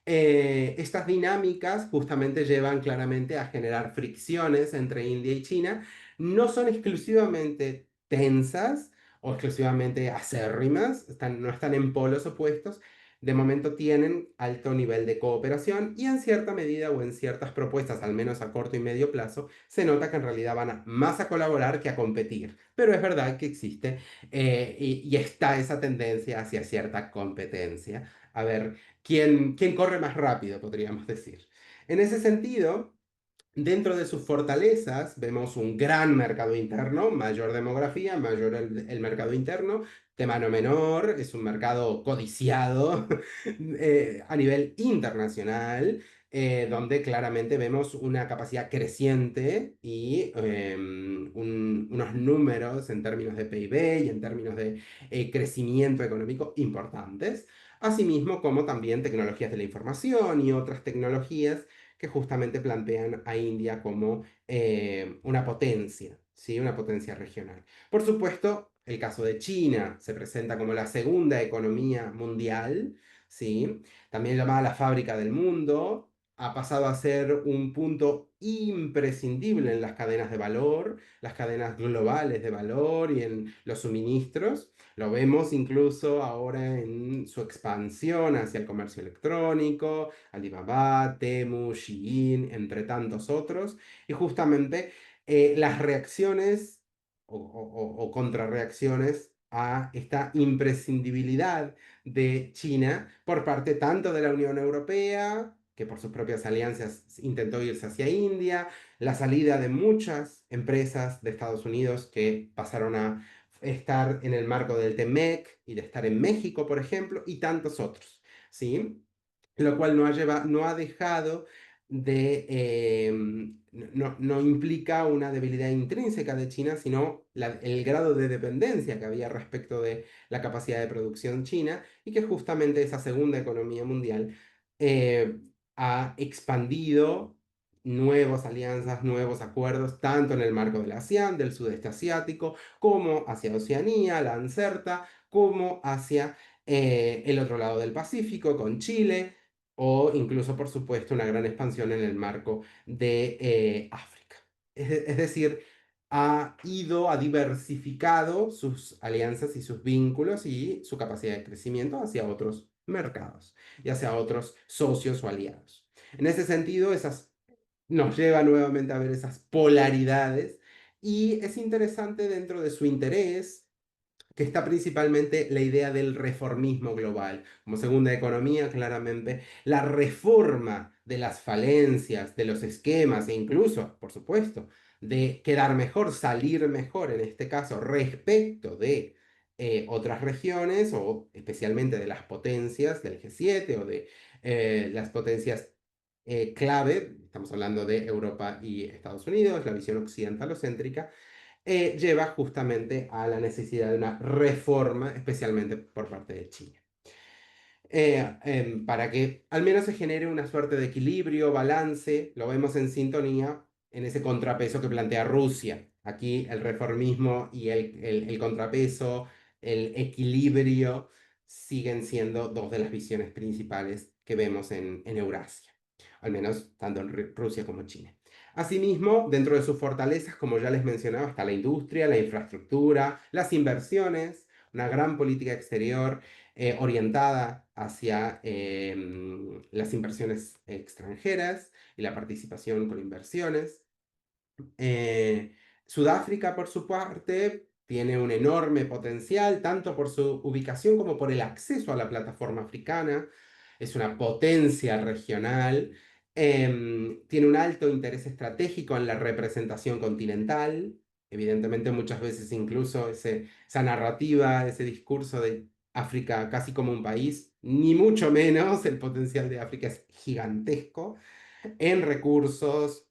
Speaker 1: Estas dinámicas justamente llevan claramente a generar fricciones entre India y China. No son exclusivamente tensas o exclusivamente acérrimas, no están en polos opuestos. De momento tienen alto nivel de cooperación y en cierta medida o en ciertas propuestas, al menos a corto y medio plazo, se nota que en realidad más a colaborar que a competir. Pero es verdad que existe y está esa tendencia hacia cierta competencia. A ver, quién corre más rápido, podríamos decir. En ese sentido, dentro de sus fortalezas vemos un gran mercado interno, mayor demografía, mayor el mercado interno, tema no menor, es un mercado codiciado a nivel internacional, donde claramente vemos una capacidad creciente y unos números en términos de PIB y en términos de crecimiento económico importantes, asimismo como también tecnologías de la información y otras tecnologías que justamente plantean a India como una potencia, ¿sí? Una potencia regional. Por supuesto, el caso de China se presenta como la segunda economía mundial, ¿sí? También llamada la fábrica del mundo, ha pasado a ser un punto imprescindible en las cadenas de valor, las cadenas globales de valor y en los suministros. Lo vemos incluso ahora en su expansión hacia el comercio electrónico, Alibaba, Temu, Shein, entre tantos otros. Y justamente las reacciones o contrarreacciones a esta imprescindibilidad de China por parte tanto de la Unión Europea, que por sus propias alianzas intentó irse hacia India, la salida de muchas empresas de Estados Unidos que pasaron a estar en el marco del TEMEC y de estar en México, por ejemplo, y tantos otros, ¿sí? Lo cual no ha dejado de, no implica una debilidad intrínseca de China, sino el grado de dependencia que había respecto de la capacidad de producción china y que justamente esa segunda economía mundial eh, ha expandido nuevas alianzas, nuevos acuerdos, tanto en el marco del ASEAN, del sudeste asiático, como hacia Oceanía, la ANCERTA, como hacia el otro lado del Pacífico, con Chile, o incluso, por supuesto, una gran expansión en el marco de África. Es decir, ha diversificado sus alianzas y sus vínculos y su capacidad de crecimiento hacia otros mercados y hacia otros socios o aliados. En ese sentido, nos lleva nuevamente a ver esas polaridades y es interesante dentro de su interés que está principalmente la idea del reformismo global. Como segunda economía, claramente, la reforma de las falencias, de los esquemas e incluso, por supuesto, de quedar mejor, salir mejor, en este caso, respecto de otras regiones o especialmente de las potencias del G7 o de las potencias clave, estamos hablando de Europa y Estados Unidos, la visión occidentalocéntrica, lleva justamente a la necesidad de una reforma, especialmente por parte de China. Para que al menos se genere una suerte de equilibrio, balance, lo vemos en sintonía en ese contrapeso que plantea Rusia. Aquí el reformismo y el contrapeso, el equilibrio, siguen siendo dos de las visiones principales que vemos en Eurasia, al menos tanto en Rusia como China. Asimismo, dentro de sus fortalezas, como ya les mencionaba, está la industria, la infraestructura, las inversiones, una gran política exterior orientada hacia las inversiones extranjeras y la participación con inversiones. Eh, Sudáfrica, por su parte, tiene un enorme potencial, tanto por su ubicación como por el acceso a la plataforma africana. Es una potencia regional. Tiene un alto interés estratégico en la representación continental. Evidentemente, muchas veces incluso esa narrativa, ese discurso de África casi como un país, ni mucho menos, el potencial de África es gigantesco en recursos,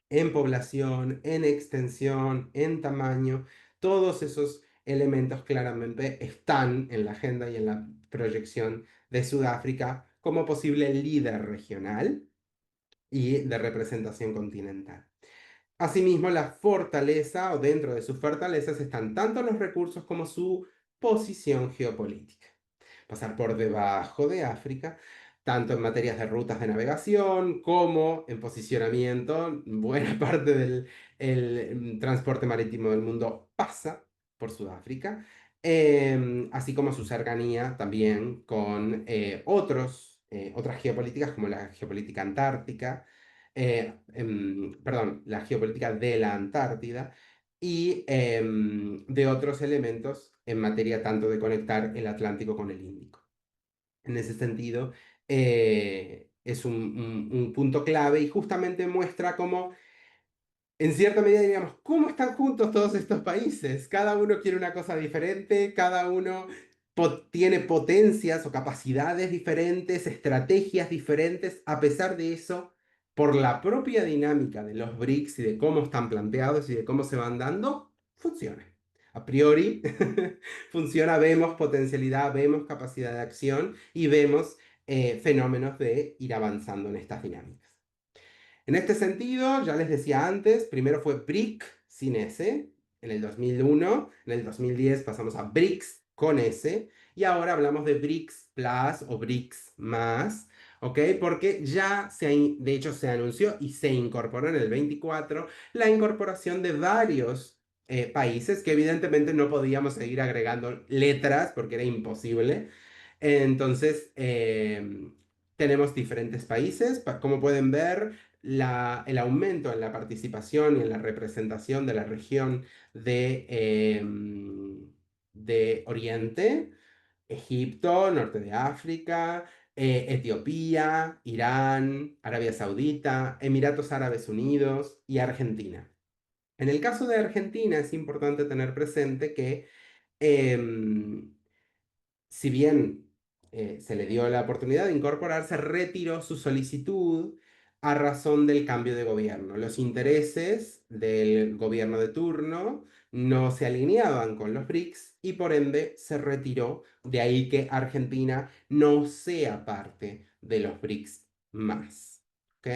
Speaker 1: en población, en extensión, en tamaño. Todos esos elementos claramente están en la agenda y en la proyección de Sudáfrica como posible líder regional y de representación continental. Asimismo, la fortaleza o dentro de sus fortalezas están tanto los recursos como su posición geopolítica. Pasar por debajo de África, tanto en materias de rutas de navegación como en posicionamiento. Buena parte del transporte marítimo del mundo pasa por Sudáfrica, así como su cercanía también con otras geopolíticas como la geopolítica antártica, perdón, la geopolítica de la Antártida y de otros elementos en materia tanto de conectar el Atlántico con el Índico. En ese sentido, es un punto clave y justamente muestra cómo en cierta medida diríamos, ¿cómo están juntos todos estos países? Cada uno quiere una cosa diferente, cada uno tiene potencias o capacidades diferentes, estrategias diferentes. A pesar de eso, por la propia dinámica de los BRICS y de cómo están planteados y de cómo se van dando, funciona. A priori, funciona, vemos potencialidad, vemos capacidad de acción y vemos fenómenos de ir avanzando en estas dinámicas. En este sentido, ya les decía antes, primero fue BRIC sin S en el 2001, en el 2010 pasamos a BRICS con S y ahora hablamos de BRICS Plus o BRICS más, ¿ok? Porque ya de hecho se anunció y se incorporó en el 24 la incorporación de varios países que evidentemente no podíamos seguir agregando letras porque era imposible. Entonces, tenemos diferentes países, como pueden ver, el aumento en la participación y en la representación de la región de Oriente, Egipto, Norte de África, Etiopía, Irán, Arabia Saudita, Emiratos Árabes Unidos y Argentina. En el caso de Argentina es importante tener presente que em, si bien se le dio la oportunidad de incorporarse, retiró su solicitud a razón del cambio de gobierno. Los intereses del gobierno de turno no se alineaban con los BRICS y por ende se retiró. De ahí que Argentina no sea parte de los BRICS más. ¿Ok?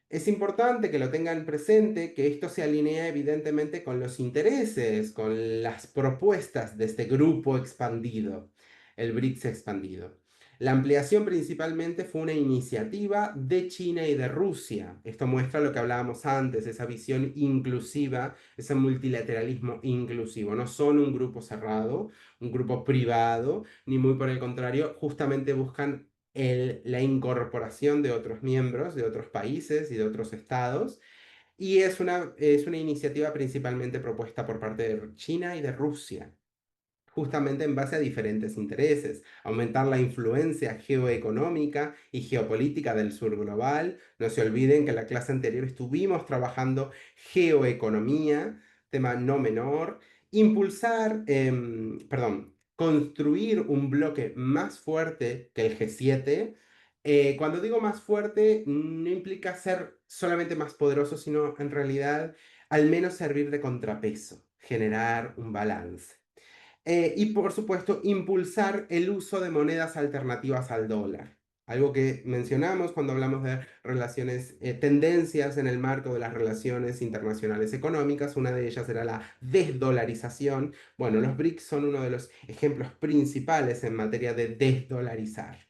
Speaker 1: Es importante que lo tengan presente, que esto se alinea evidentemente con los intereses, con las propuestas de este grupo expandido, el BRICS expandido. La ampliación principalmente fue una iniciativa de China y de Rusia. Esto muestra lo que hablábamos antes, esa visión inclusiva, ese multilateralismo inclusivo. No son un grupo cerrado, un grupo privado, ni muy por el contrario, justamente buscan la incorporación de otros miembros, de otros países y de otros estados. Y es una iniciativa principalmente propuesta por parte de China y de Rusia, justamente en base a diferentes intereses, aumentar la influencia geoeconómica y geopolítica del sur global. No se olviden que en la clase anterior estuvimos trabajando geoeconomía, tema no menor, construir un bloque más fuerte que el G7. Cuando digo más fuerte, no implica ser solamente más poderoso, sino en realidad al menos servir de contrapeso, generar un balance. Y por supuesto, impulsar el uso de monedas alternativas al dólar. Algo que mencionamos cuando hablamos de relaciones, tendencias en el marco de las relaciones internacionales económicas. Una de ellas era la desdolarización. Bueno, los BRICS son uno de los ejemplos principales en materia de desdolarizar.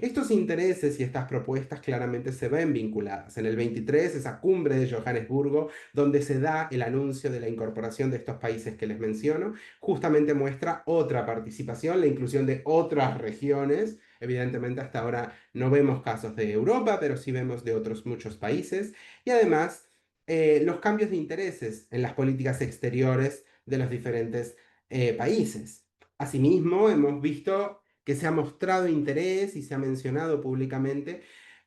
Speaker 1: Estos intereses y estas propuestas claramente se ven vinculadas. En el 23, esa cumbre de Johannesburgo, donde se da el anuncio de la incorporación de estos países que les menciono, justamente muestra otra participación, la inclusión de otras regiones. Evidentemente hasta ahora no vemos casos de Europa, pero sí vemos de otros muchos países. Y además, los cambios de intereses en las políticas exteriores de los diferentes países. Asimismo, hemos visto que se ha mostrado interés y se ha mencionado públicamente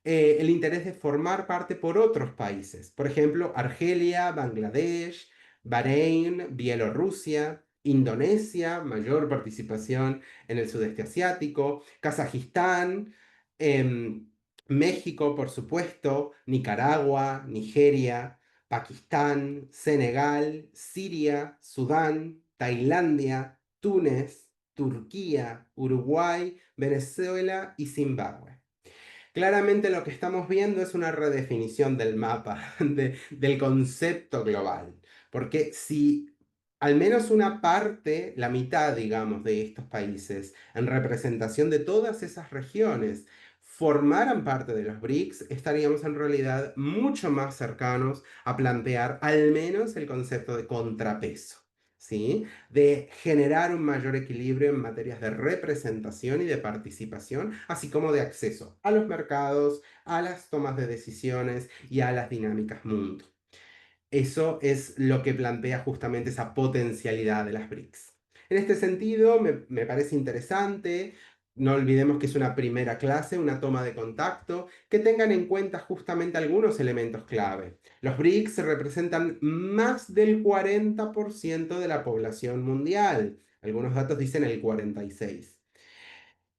Speaker 1: el interés de formar parte por otros países. Por ejemplo, Argelia, Bangladesh, Bahrein, Bielorrusia, Indonesia, mayor participación en el sudeste asiático, Kazajistán, em, México, por supuesto, Nicaragua, Nigeria, Pakistán, Senegal, Siria, Sudán, Tailandia, Túnez, Turquía, Uruguay, Venezuela y Zimbabue. Claramente lo que estamos viendo es una redefinición del mapa, del concepto global, porque si al menos una parte, la mitad, digamos, de estos países, en representación de todas esas regiones, formaran parte de los BRICS, estaríamos en realidad mucho más cercanos a plantear al menos el concepto de contrapeso. ¿Sí? De generar un mayor equilibrio en materias de representación y de participación, así como de acceso a los mercados, a las tomas de decisiones y a las dinámicas mundo. Eso es lo que plantea justamente esa potencialidad de las BRICS. En este sentido, me parece interesante, no olvidemos que es una primera clase, una toma de contacto, que tengan en cuenta justamente algunos elementos clave. Los BRICS representan más del 40% de la población mundial. Algunos datos dicen el 46%.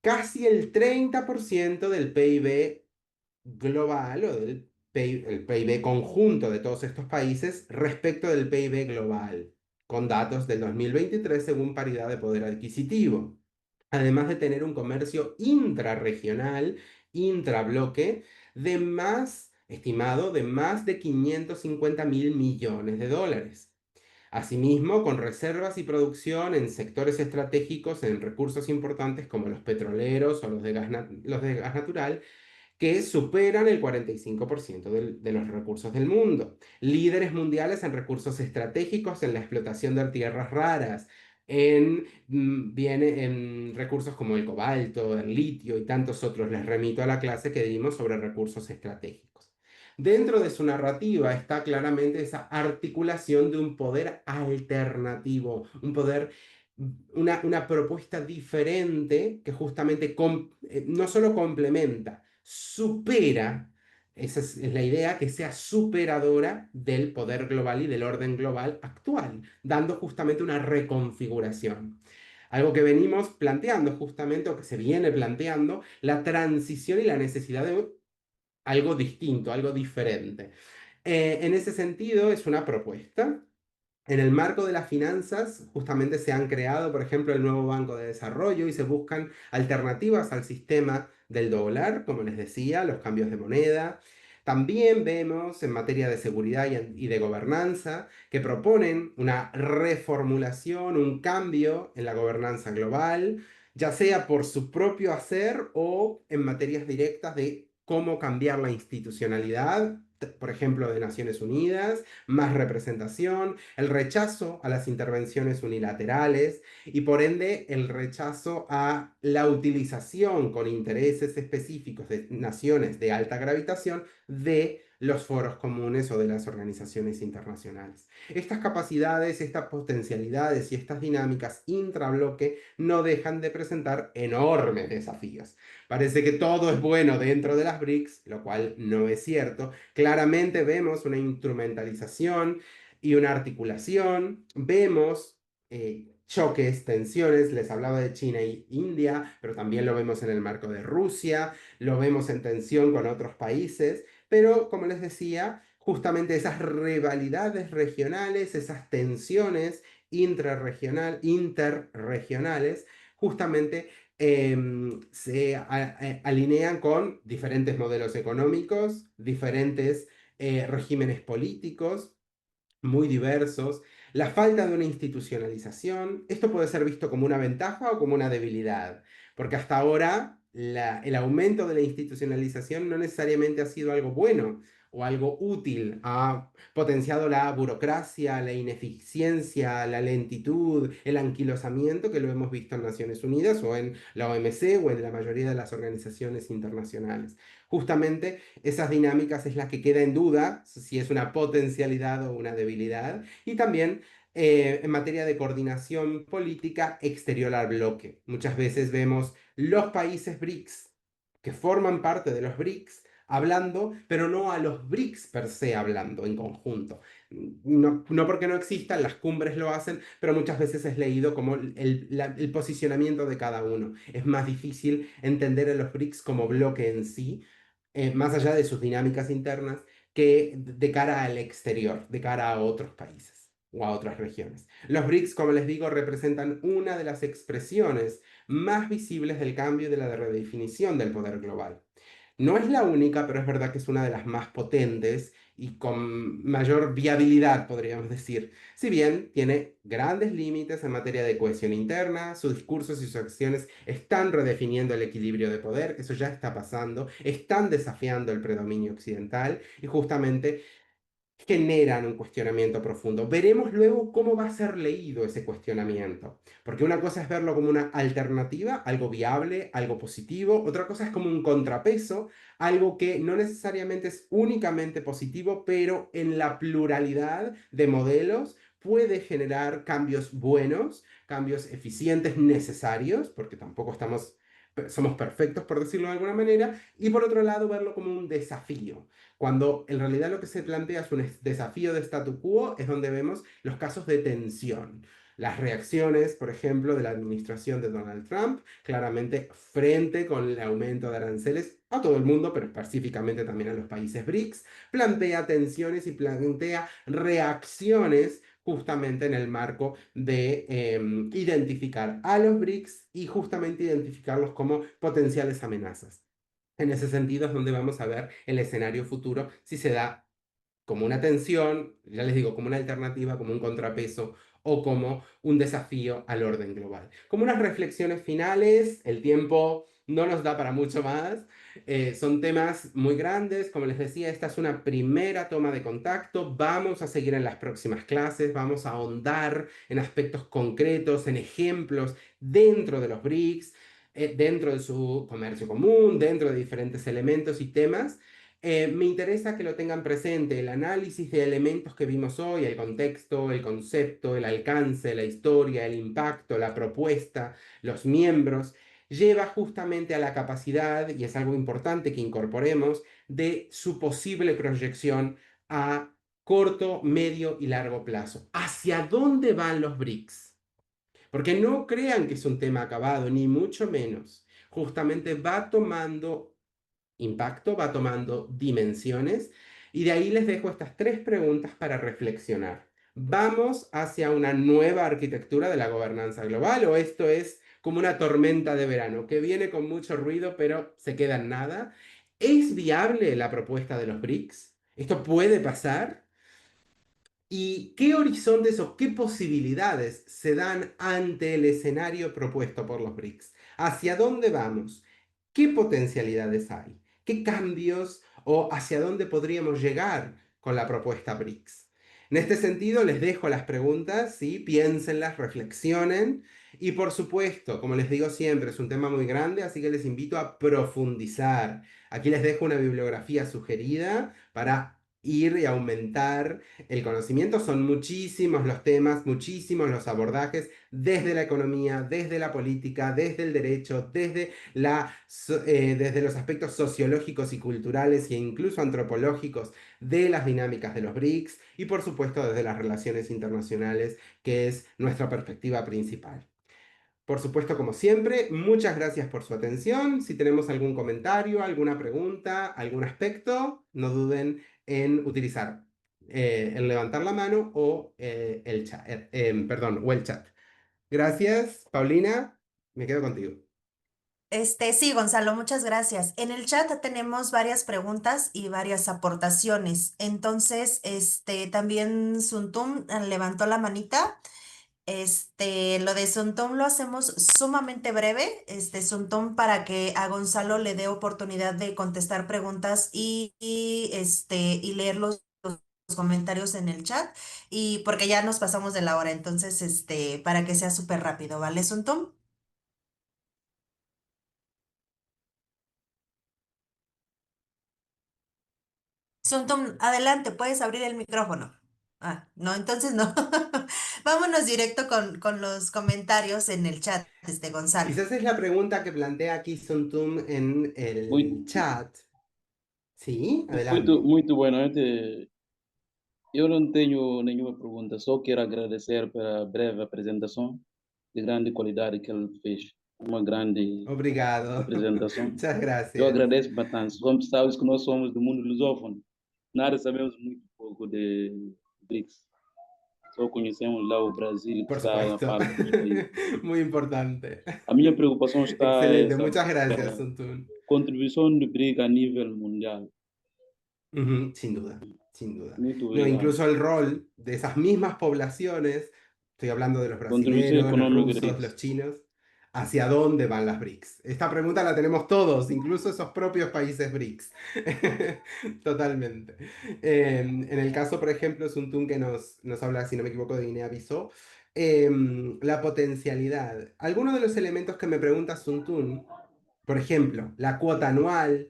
Speaker 1: Casi el 30% del PIB global o del el PIB conjunto de todos estos países respecto del PIB global, con datos del 2023 según paridad de poder adquisitivo. Además de tener un comercio intrarregional, intrabloque, de más estimado de más de 550.000 millones de dólares. Asimismo, con reservas y producción en sectores estratégicos en recursos importantes como los petroleros o los de gas natural, que superan el 45% de los recursos del mundo. Líderes mundiales en recursos estratégicos, en la explotación de tierras raras, en recursos como el cobalto, el litio y tantos otros. Les remito a la clase que dimos sobre recursos estratégicos. Dentro de su narrativa está claramente esa articulación de un poder alternativo, un poder, una propuesta diferente que justamente no solo complementa, supera, esa es la idea, que sea superadora del poder global y del orden global actual, dando justamente una reconfiguración. Algo que venimos planteando justamente, o que se viene planteando, la transición y la necesidad de algo distinto, algo diferente. En ese sentido, es una propuesta. En el marco de las finanzas, justamente se han creado, por ejemplo, el nuevo Banco de Desarrollo y se buscan alternativas al sistema del dólar, como les decía, los cambios de moneda. También vemos en materia de seguridad y de gobernanza que proponen una reformulación, un cambio en la gobernanza global, ya sea por su propio hacer o en materias directas de cómo cambiar la institucionalidad, por ejemplo, de Naciones Unidas, más representación, el rechazo a las intervenciones unilaterales y por ende el rechazo a la utilización con intereses específicos de naciones de alta gravitación de los foros comunes o de las organizaciones internacionales. Estas capacidades, estas potencialidades y estas dinámicas intrabloque no dejan de presentar enormes desafíos. Parece que todo es bueno dentro de las BRICS, lo cual no es cierto. Claramente vemos una instrumentalización y una articulación, vemos choques, tensiones, les hablaba de China e India, pero también lo vemos en el marco de Rusia, lo vemos en tensión con otros países, pero como les decía, justamente esas rivalidades regionales, esas tensiones interregionales, justamente alinean con diferentes modelos económicos, diferentes regímenes políticos muy diversos, la falta de una institucionalización. Esto puede ser visto como una ventaja o como una debilidad, porque hasta ahora el aumento de la institucionalización no necesariamente ha sido algo bueno o algo útil. Ha potenciado la burocracia, la ineficiencia, la lentitud, el anquilosamiento que lo hemos visto en Naciones Unidas o en la OMC o en la mayoría de las organizaciones internacionales. Justamente esas dinámicas es la que queda en duda si es una potencialidad o una debilidad. Y también en materia de coordinación política exterior al bloque. Muchas veces vemos los países BRICS que forman parte de los BRICS hablando, pero no a los BRICS per se hablando en conjunto. No, no porque no existan, las cumbres lo hacen, pero muchas veces es leído como el posicionamiento de cada uno. Es más difícil entender a los BRICS como bloque en sí, más allá de sus dinámicas internas, que de cara al exterior, de cara a otros países o a otras regiones. Los BRICS, como les digo, representan una de las expresiones más visibles del cambio y de la redefinición del poder global. No es la única, pero es verdad que es una de las más potentes y con mayor viabilidad, podríamos decir. Si bien tiene grandes límites en materia de cohesión interna, sus discursos y sus acciones están redefiniendo el equilibrio de poder, eso ya está pasando, están desafiando el predominio occidental y justamente generan un cuestionamiento profundo. Veremos luego cómo va a ser leído ese cuestionamiento, porque una cosa es verlo como una alternativa, algo viable, algo positivo, otra cosa es como un contrapeso, algo que no necesariamente es únicamente positivo, pero en la pluralidad de modelos puede generar cambios buenos, cambios eficientes, necesarios, porque tampoco somos perfectos, por decirlo de alguna manera, y por otro lado verlo como un desafío cuando en realidad lo que se plantea es un desafío de statu quo, es donde vemos los casos de tensión. Las reacciones, por ejemplo, de la administración de Donald Trump, claramente frente con el aumento de aranceles a todo el mundo, pero específicamente también a los países BRICS, plantea tensiones y plantea reacciones justamente en el marco de identificar a los BRICS y justamente identificarlos como potenciales amenazas. En ese sentido es donde vamos a ver el escenario futuro, si se da como una tensión, ya les digo, como una alternativa, como un contrapeso o como un desafío al orden global. Como unas reflexiones finales, el tiempo no nos da para mucho más. Son temas muy grandes, como les decía, esta es una primera toma de contacto, vamos a seguir en las próximas clases, vamos a ahondar en aspectos concretos, en ejemplos dentro de los BRICS, dentro de su comercio común, dentro de diferentes elementos y temas. Me interesa que lo tengan presente, el análisis de elementos que vimos hoy, el contexto, el concepto, el alcance, la historia, el impacto, la propuesta, los miembros, lleva justamente a la capacidad, y es algo importante que incorporemos, de su posible proyección a corto, medio y largo plazo. ¿Hacia dónde van los BRICS? Porque no crean que es un tema acabado, ni mucho menos. Justamente va tomando impacto, va tomando dimensiones y de ahí les dejo estas tres preguntas para reflexionar. ¿Vamos hacia una nueva arquitectura de la gobernanza global o esto es como una tormenta de verano que viene con mucho ruido pero se queda en nada? ¿Es viable la propuesta de los BRICS? ¿Esto puede pasar? ¿Y qué horizontes o qué posibilidades se dan ante el escenario propuesto por los BRICS? ¿Hacia dónde vamos? ¿Qué potencialidades hay? ¿Qué cambios o hacia dónde podríamos llegar con la propuesta BRICS? En este sentido, les dejo las preguntas, ¿sí? Piénsenlas, reflexionen y por supuesto, como les digo siempre, es un tema muy grande, así que les invito a profundizar. Aquí les dejo una bibliografía sugerida para ir y aumentar el conocimiento. Son muchísimos los temas, muchísimos los abordajes, desde la economía, desde la política, desde el derecho, desde los aspectos sociológicos y culturales e incluso antropológicos de las dinámicas de los BRICS y por supuesto desde las relaciones internacionales, que es nuestra perspectiva principal. Por supuesto, como siempre, muchas gracias por su atención. Si tenemos algún comentario, alguna pregunta, algún aspecto, no duden en utilizar el levantar la mano o el chat, perdón, o el chat. Gracias, Paulina. Me quedo contigo.
Speaker 2: Sí, Gonzalo, muchas gracias. En el chat tenemos varias preguntas y varias aportaciones. Entonces, también Suntum levantó la manita. Lo de Suntum lo hacemos sumamente breve. Suntum para que a Gonzalo le dé oportunidad de contestar preguntas y leer los comentarios en el chat. Y porque ya nos pasamos de la hora, entonces, para que sea súper rápido, ¿vale, Suntum? Suntum, adelante, puedes abrir el micrófono. Ah, no, entonces no. Vámonos directo con los comentarios en el chat, Gonzalo.
Speaker 1: Quizás es la pregunta que plantea aquí Suntum en el
Speaker 3: Muito,
Speaker 1: chat. Sí,
Speaker 3: muito,
Speaker 1: adelante.
Speaker 3: muito boa noite. Eu não tenho nenhuma pergunta, só quero agradecer pela breve apresentação de grande qualidade que ele fez. Uma grande
Speaker 1: Obrigado.
Speaker 3: apresentação.
Speaker 1: Muchas
Speaker 3: Eu
Speaker 1: gracias.
Speaker 3: agradeço bastante. Como sabes que nós somos do mundo lusófono, nada sabemos muito pouco de BRICS. Só conhecemos lá o Brasil, que
Speaker 1: Por
Speaker 3: está na
Speaker 1: supuesto.
Speaker 3: parte dos países.
Speaker 1: Muy importante.
Speaker 3: A minha preocupação está
Speaker 1: Excelente.
Speaker 3: essa
Speaker 1: Muchas gracias,
Speaker 3: pela
Speaker 1: Suntun.
Speaker 3: contribuição do BRICS a nível mundial.
Speaker 1: Ujú, sin duda, sin duda.
Speaker 3: Muito
Speaker 1: No,
Speaker 3: obrigado.
Speaker 1: incluso el rol de esas mismas poblaciones, estoy hablando de los
Speaker 3: Contribuição
Speaker 1: brasileros, los
Speaker 3: econômica de
Speaker 1: rusos,
Speaker 3: BRICS.
Speaker 1: los chinos, ¿hacia dónde van las BRICS? Esta pregunta la tenemos todos, incluso esos propios países BRICS. Totalmente. En el caso, por ejemplo, Suntun que nos habla, si no me equivoco, de Guinea-Bissau, la potencialidad. Algunos de los elementos que me pregunta Suntun, por ejemplo, la cuota anual,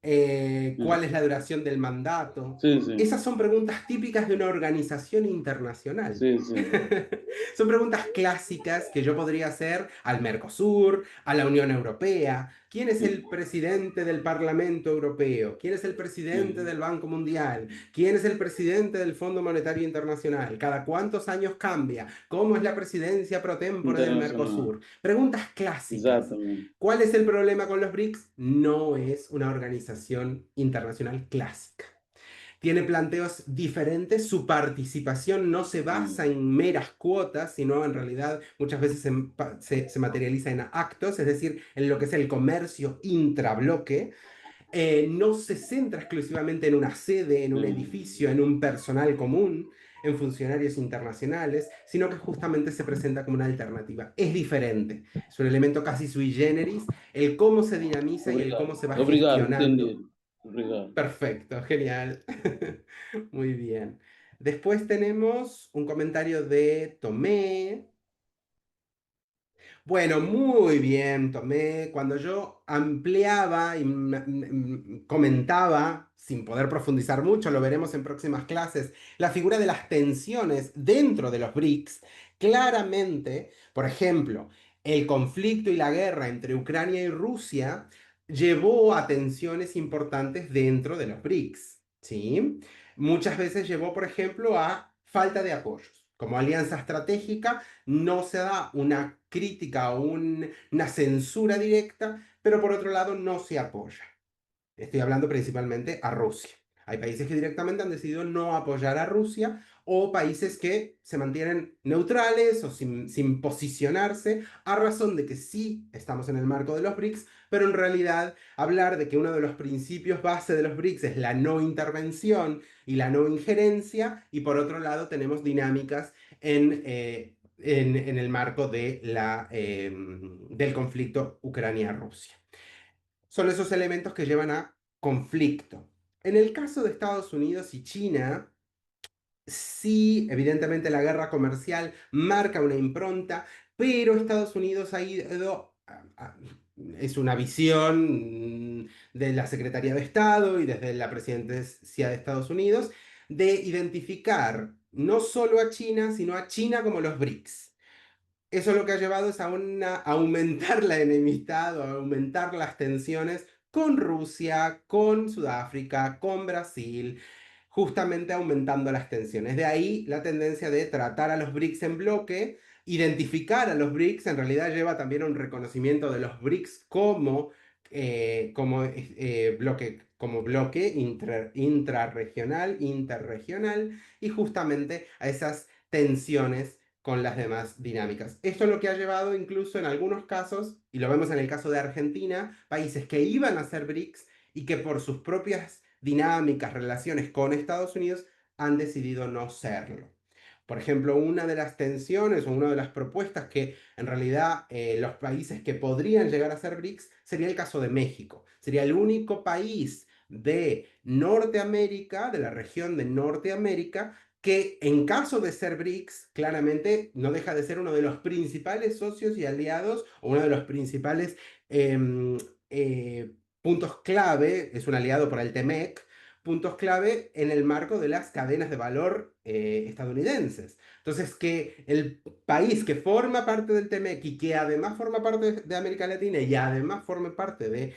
Speaker 1: cuál es la duración del mandato.
Speaker 3: Sim, sim,
Speaker 1: Esas son preguntas típicas de una organización internacional.
Speaker 3: sim, sim.
Speaker 1: Son preguntas clásicas que yo podría hacer al Mercosur, a la Unión Europea. ¿Quién es el presidente del Parlamento Europeo? ¿Quién es el presidente
Speaker 3: Uhum.
Speaker 1: del Banco Mundial? ¿Quién es el presidente del Fondo Monetario Internacional? ¿Cada cuántos años cambia? ¿Cómo es la presidencia pro tempore del
Speaker 3: Internacional.
Speaker 1: Mercosur? Preguntas clásicas.
Speaker 3: Exatamente.
Speaker 1: ¿Cuál es el problema con los BRICS? No es una organización internacional clásica. Tiene planteos diferentes, su participación no se basa
Speaker 3: Hum.
Speaker 1: en meras cuotas, sino en realidad muchas veces se materializa en actos, es decir, en lo que es el comercio intrabloque. No se centra exclusivamente en una sede, en un edificio, en un personal común, en funcionarios internacionales, sino que justamente se presenta como una alternativa. Es diferente, es un elemento casi sui generis, el cómo se dinamiza y el cómo
Speaker 3: Obrigado.
Speaker 1: se va
Speaker 3: Obrigado,
Speaker 1: gestionando.
Speaker 3: entendido. Obrigado.
Speaker 1: Perfecto, genial. Muy bien. Después tenemos un comentario de Tomé. Bueno, muy bien, Tomé. Cuando yo ampliaba y comentaba, sin poder profundizar mucho, lo veremos en próximas clases, la figura de las tensiones dentro de los BRICS, claramente, por ejemplo, el conflicto y la guerra entre Ucrania y Rusia llevó a tensiones importantes dentro de los BRICS, ¿sí? Muchas veces llevó, por ejemplo, a falta de apoyos. Como alianza estratégica, no se da una crítica o una censura directa, pero por otro lado no se apoya. Estoy hablando principalmente a Rusia. Hay países que directamente han decidido no apoyar a Rusia o países que se mantienen neutrales o sin posicionarse a razón de que sí estamos en el marco de los BRICS, pero en realidad hablar de que uno de los principios base de los BRICS es la no intervención y la no injerencia y por otro lado tenemos dinámicas en el marco del conflicto Ucrania-Rusia. Son esos elementos que llevan a conflicto. En el caso de Estados Unidos y China, sí, evidentemente la guerra comercial marca una impronta, pero Estados Unidos ha ido, es una visión de la Secretaría de Estado y desde la presidencia de Estados Unidos, de identificar no solo a China, sino a China como los BRICS. Eso lo que ha llevado es a aumentar la enemistad o a aumentar las tensiones con Rusia, con Sudáfrica, con Brasil, justamente aumentando las tensiones. De ahí la tendencia de tratar a los BRICS en bloque, identificar a los BRICS, en realidad lleva también a un reconocimiento de los BRICS como bloque intrarregional, interregional, y justamente a esas tensiones con las demás dinámicas. Esto es lo que ha llevado incluso en algunos casos, y lo vemos en el caso de Argentina, países que iban a ser BRICS y que por sus propias dinámicas, relaciones con Estados Unidos, han decidido no serlo. Por ejemplo, una de las tensiones o una de las propuestas que en realidad los países que podrían llegar a ser BRICS sería el caso de México. Sería el único país de Norteamérica, de la región de Norteamérica, que en caso de ser BRICS, claramente no deja de ser uno de los principales socios y aliados o uno de los principales eh, eh, puntos clave, es un aliado para el TEMEC, puntos clave en el marco de las cadenas de valor estadounidenses. Entonces, que el país que forma parte del TEMEC y que además forma parte de América Latina y además forma parte de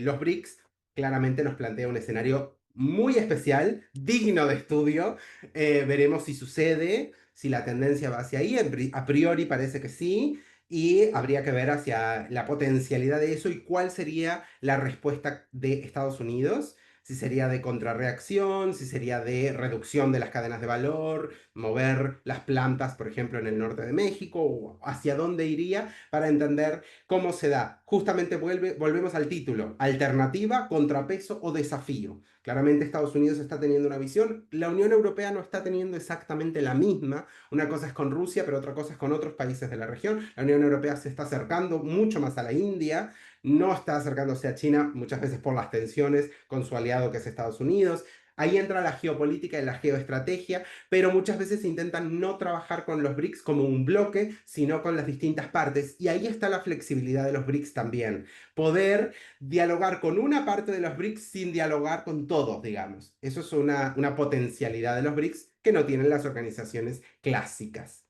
Speaker 1: los BRICS, claramente nos plantea un escenario muy especial, digno de estudio. Veremos si sucede, si la tendencia va hacia ahí. A priori parece que sí. Y habría que ver hacia la potencialidad de eso y cuál sería la respuesta de Estados Unidos, si sería de contrarreacción, si sería de reducción de las cadenas de valor, mover las plantas, por ejemplo, en el norte de México, o hacia dónde iría para entender cómo se da. Justamente volvemos al título, alternativa, contrapeso o desafío. Claramente Estados Unidos está teniendo una visión, la Unión Europea no está teniendo exactamente la misma. Una cosa es con Rusia, pero otra cosa es con otros países de la región. La Unión Europea se está acercando mucho más a la India, no está acercándose a China muchas veces por las tensiones con su aliado que es Estados Unidos. Ahí entra la geopolítica y la geoestrategia, pero muchas veces intentan no trabajar con los BRICS como un bloque, sino con las distintas partes. Y ahí está la flexibilidad de los BRICS también. Poder dialogar con una parte de los BRICS sin dialogar con todos, digamos. Eso es una potencialidad de los BRICS que no tienen las organizaciones clásicas.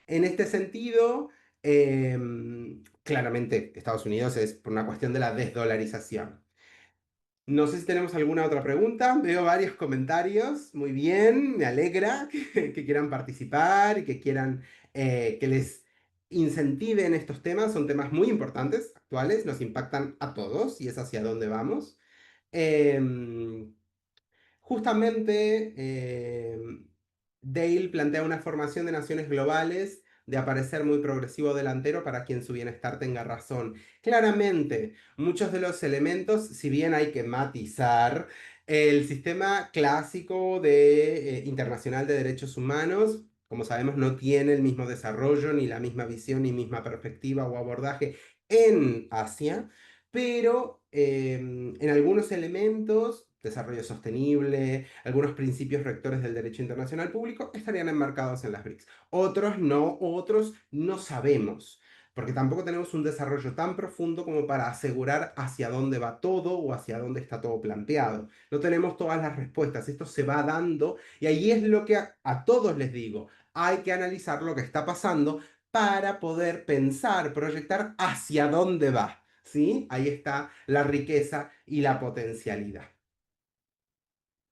Speaker 1: En este sentido, claramente Estados Unidos es por una cuestión de la desdolarización. No sé si tenemos alguna otra pregunta. Veo varios comentarios. Muy bien, me alegra que quieran participar y que quieran que les incentiven estos temas. Son temas muy importantes, actuales, nos impactan a todos y es hacia dónde vamos. Em, Justamente Dale plantea una formación de naciones globales de aparecer muy progresivo delantero para quien su bienestar tenga razón. Claramente, muchos de los elementos, si bien hay que matizar, el sistema clásico internacional de derechos humanos, como sabemos, no tiene el mismo desarrollo, ni la misma visión, ni misma perspectiva o abordaje en Asia, pero en algunos elementos, desarrollo sostenible, algunos principios rectores del derecho internacional público estarían enmarcados en las BRICS. Otros no sabemos, porque tampoco tenemos un desarrollo tan profundo como para asegurar hacia dónde va todo o hacia dónde está todo planteado. No tenemos todas las respuestas, esto se va dando y ahí es lo que a todos les digo, hay que analizar lo que está pasando para poder pensar, proyectar hacia dónde va. ¿Sí? Ahí está la riqueza y la potencialidad.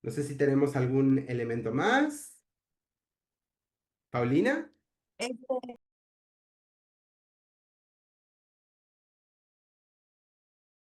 Speaker 1: No sé si tenemos algún elemento más. Paulina.